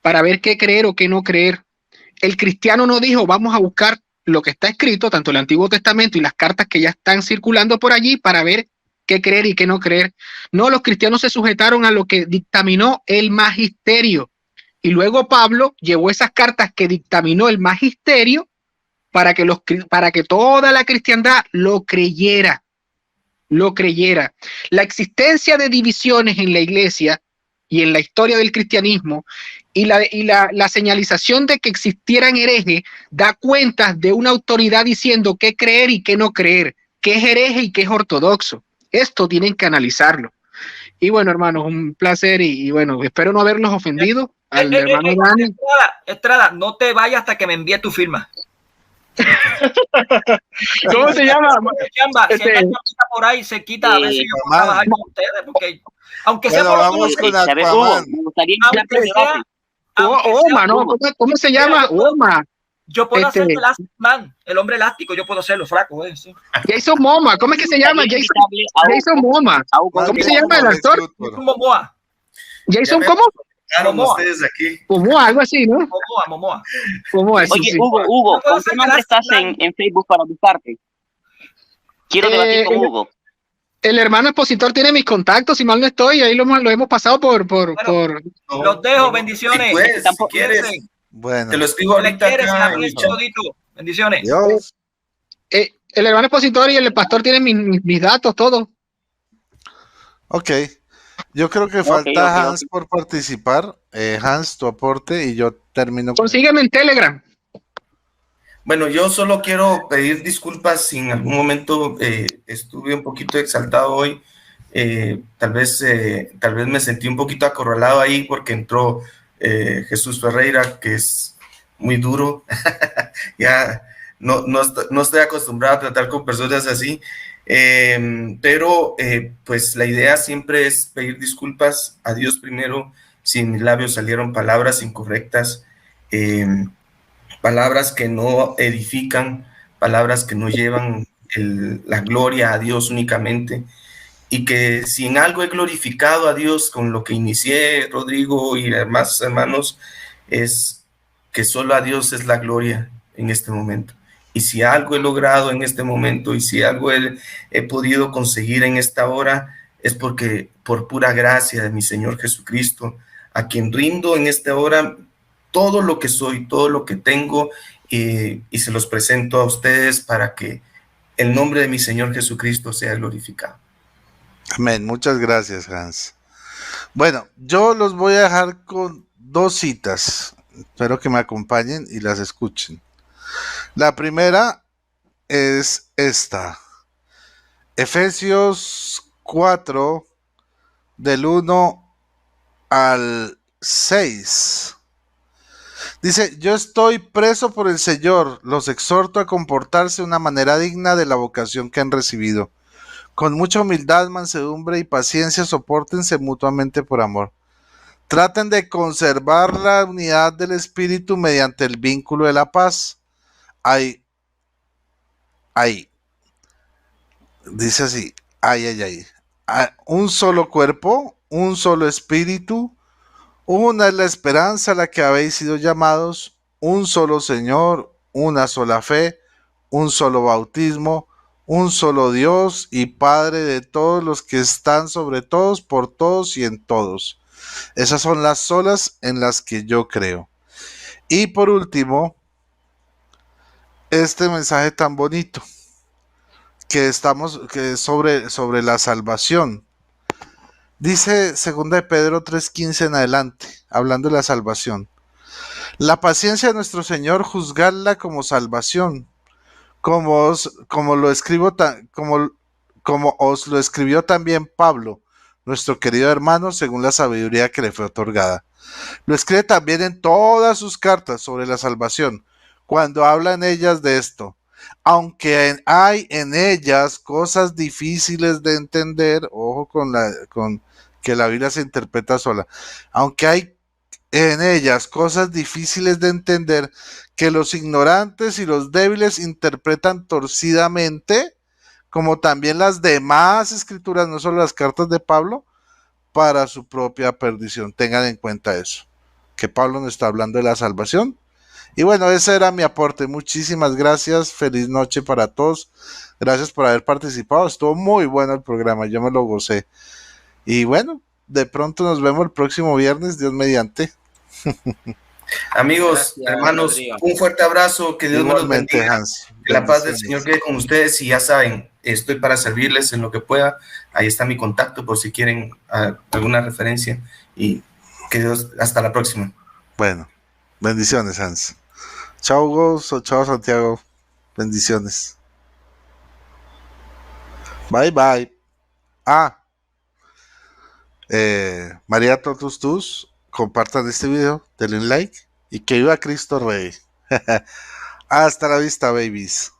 para ver qué creer o qué no creer. El cristiano no dijo, vamos a buscar lo que está escrito, tanto el Antiguo Testamento y las cartas que ya están circulando por allí, para ver qué creer y qué no creer. No, los cristianos se sujetaron a lo que dictaminó el magisterio. Y luego Pablo llevó esas cartas que dictaminó el magisterio para que toda la cristiandad lo creyera. La existencia de divisiones en la iglesia y en la historia del cristianismo y la señalización de que existieran herejes da cuenta de una autoridad diciendo qué creer y qué no creer, qué es hereje y qué es ortodoxo. Esto tienen que analizarlo. Y bueno, hermanos, un placer y bueno, espero no haberlos ofendido. Al hermano Dani. Estrada, no te vayas hasta que me envíe tu firma. ¿Cómo se llama? Chamba, si hay una chambita por ahí, se quita a ver si yo puedo trabajar con ustedes, porque aunque sea Bueno, por vamos con ¿Sabes, Aquaman. Hugo? Me gustaría iniciar aunque el debate. sea, aunque sea, Oma, ¿no? ¿Cómo se llama? Oma. yo puedo Este- hacer el Elastic Man, el hombre elástico, yo puedo hacerlo, flaco, sí. Jason Momoa. ¿Cómo es que se llama? También Jason invitarle a Hugo- Jason Momoa. a Hugo- ¿Cómo se llama el actor? Jason Momoa, Jason, Ya ¿cómo? Claro, Momoa. ustedes aquí. Momoa, algo así, ¿no? Momoa. Momoa, sí, Oye, sí. Hugo, No puedo ¿con qué hacer nombre Elastic estás Man. en Facebook para buscarte? Quiero debatir con el- Hugo. El hermano expositor tiene mis contactos, si mal no estoy, ahí lo hemos pasado por No, Los dejo, no, bendiciones. Si puedes, si Tampoco- quieres, Bueno, te lo escribo Se les ahorita quiere, se acá les en el aprecia chat. todito. Bendiciones. Dios. el hermano expositor y el pastor tienen mis datos, todo. Ok. Yo creo que falta ok, Hans por participar. Hans, tu aporte y yo termino con... Consígueme en Telegram. Bueno, yo solo quiero pedir disculpas si en algún momento estuve un poquito exaltado hoy. Tal vez me sentí un poquito acorralado ahí porque entró Jesús Ferreira, que es muy duro. Ya no estoy acostumbrado a tratar con personas así, pero pues la idea siempre es pedir disculpas a Dios primero si en mis labios salieron palabras incorrectas, palabras que no edifican, palabras que no llevan la gloria a Dios únicamente, y que si en algo he glorificado a Dios con lo que inicié, Rodrigo y demás hermanos, es que solo a Dios es la gloria en este momento. Y si algo he logrado en este momento y si algo he podido conseguir en esta hora, es porque por pura gracia de mi Señor Jesucristo, a quien rindo en esta hora todo lo que soy, todo lo que tengo, y se los presento a ustedes para que el nombre de mi Señor Jesucristo sea glorificado. Amén, muchas gracias, Hans. Bueno, yo los voy a dejar con 2 citas. Espero que me acompañen y las escuchen. La primera es esta. Efesios 4, del 1 al 6. Dice, yo estoy preso por el Señor, los exhorto a comportarse de una manera digna de la vocación que han recibido. Con mucha humildad, mansedumbre y paciencia, sopórtense mutuamente por amor. Traten de conservar la unidad del espíritu mediante el vínculo de la paz. Ahí. Dice así, un solo cuerpo, un solo espíritu, una es la esperanza a la que habéis sido llamados, un solo Señor, una sola fe, un solo bautismo, un solo Dios y Padre de todos los que están sobre todos, por todos y en todos. Esas son las solas en las que yo creo. Y por último, este mensaje tan bonito que es sobre la salvación. Dice 2 de Pedro 3:15 en adelante, hablando de la salvación. La paciencia de nuestro Señor, juzgadla como salvación, como os lo escribió también Pablo, nuestro querido hermano, según la sabiduría que le fue otorgada. Lo escribe también en todas sus cartas sobre la salvación, cuando habla en ellas de esto. Aunque hay en ellas cosas difíciles de entender, ojo con que la Biblia se interpreta sola, aunque hay en ellas cosas difíciles de entender que los ignorantes y los débiles interpretan torcidamente, como también las demás escrituras, no solo las cartas de Pablo, para su propia perdición. Tengan en cuenta eso, que Pablo nos está hablando de la salvación. Y bueno, ese era mi aporte. Muchísimas gracias. Feliz noche para todos. Gracias por haber participado. Estuvo muy bueno el programa. Yo me lo gocé. Y bueno, de pronto nos vemos el próximo viernes, Dios mediante. Amigos, gracias, hermanos, Rodrigo. Un fuerte abrazo. Que Dios nos bendiga. Hans, que la paz del Señor quede con ustedes. Y ya saben, estoy para servirles en lo que pueda. Ahí está mi contacto por si quieren alguna referencia. Y que Dios, hasta la próxima. Bueno, bendiciones, Hans. Chao, Hugo. Chao, Santiago. Bendiciones. Bye, bye. María Totus, compartan este video, denle un like y que viva Cristo Rey. Hasta la vista, babies.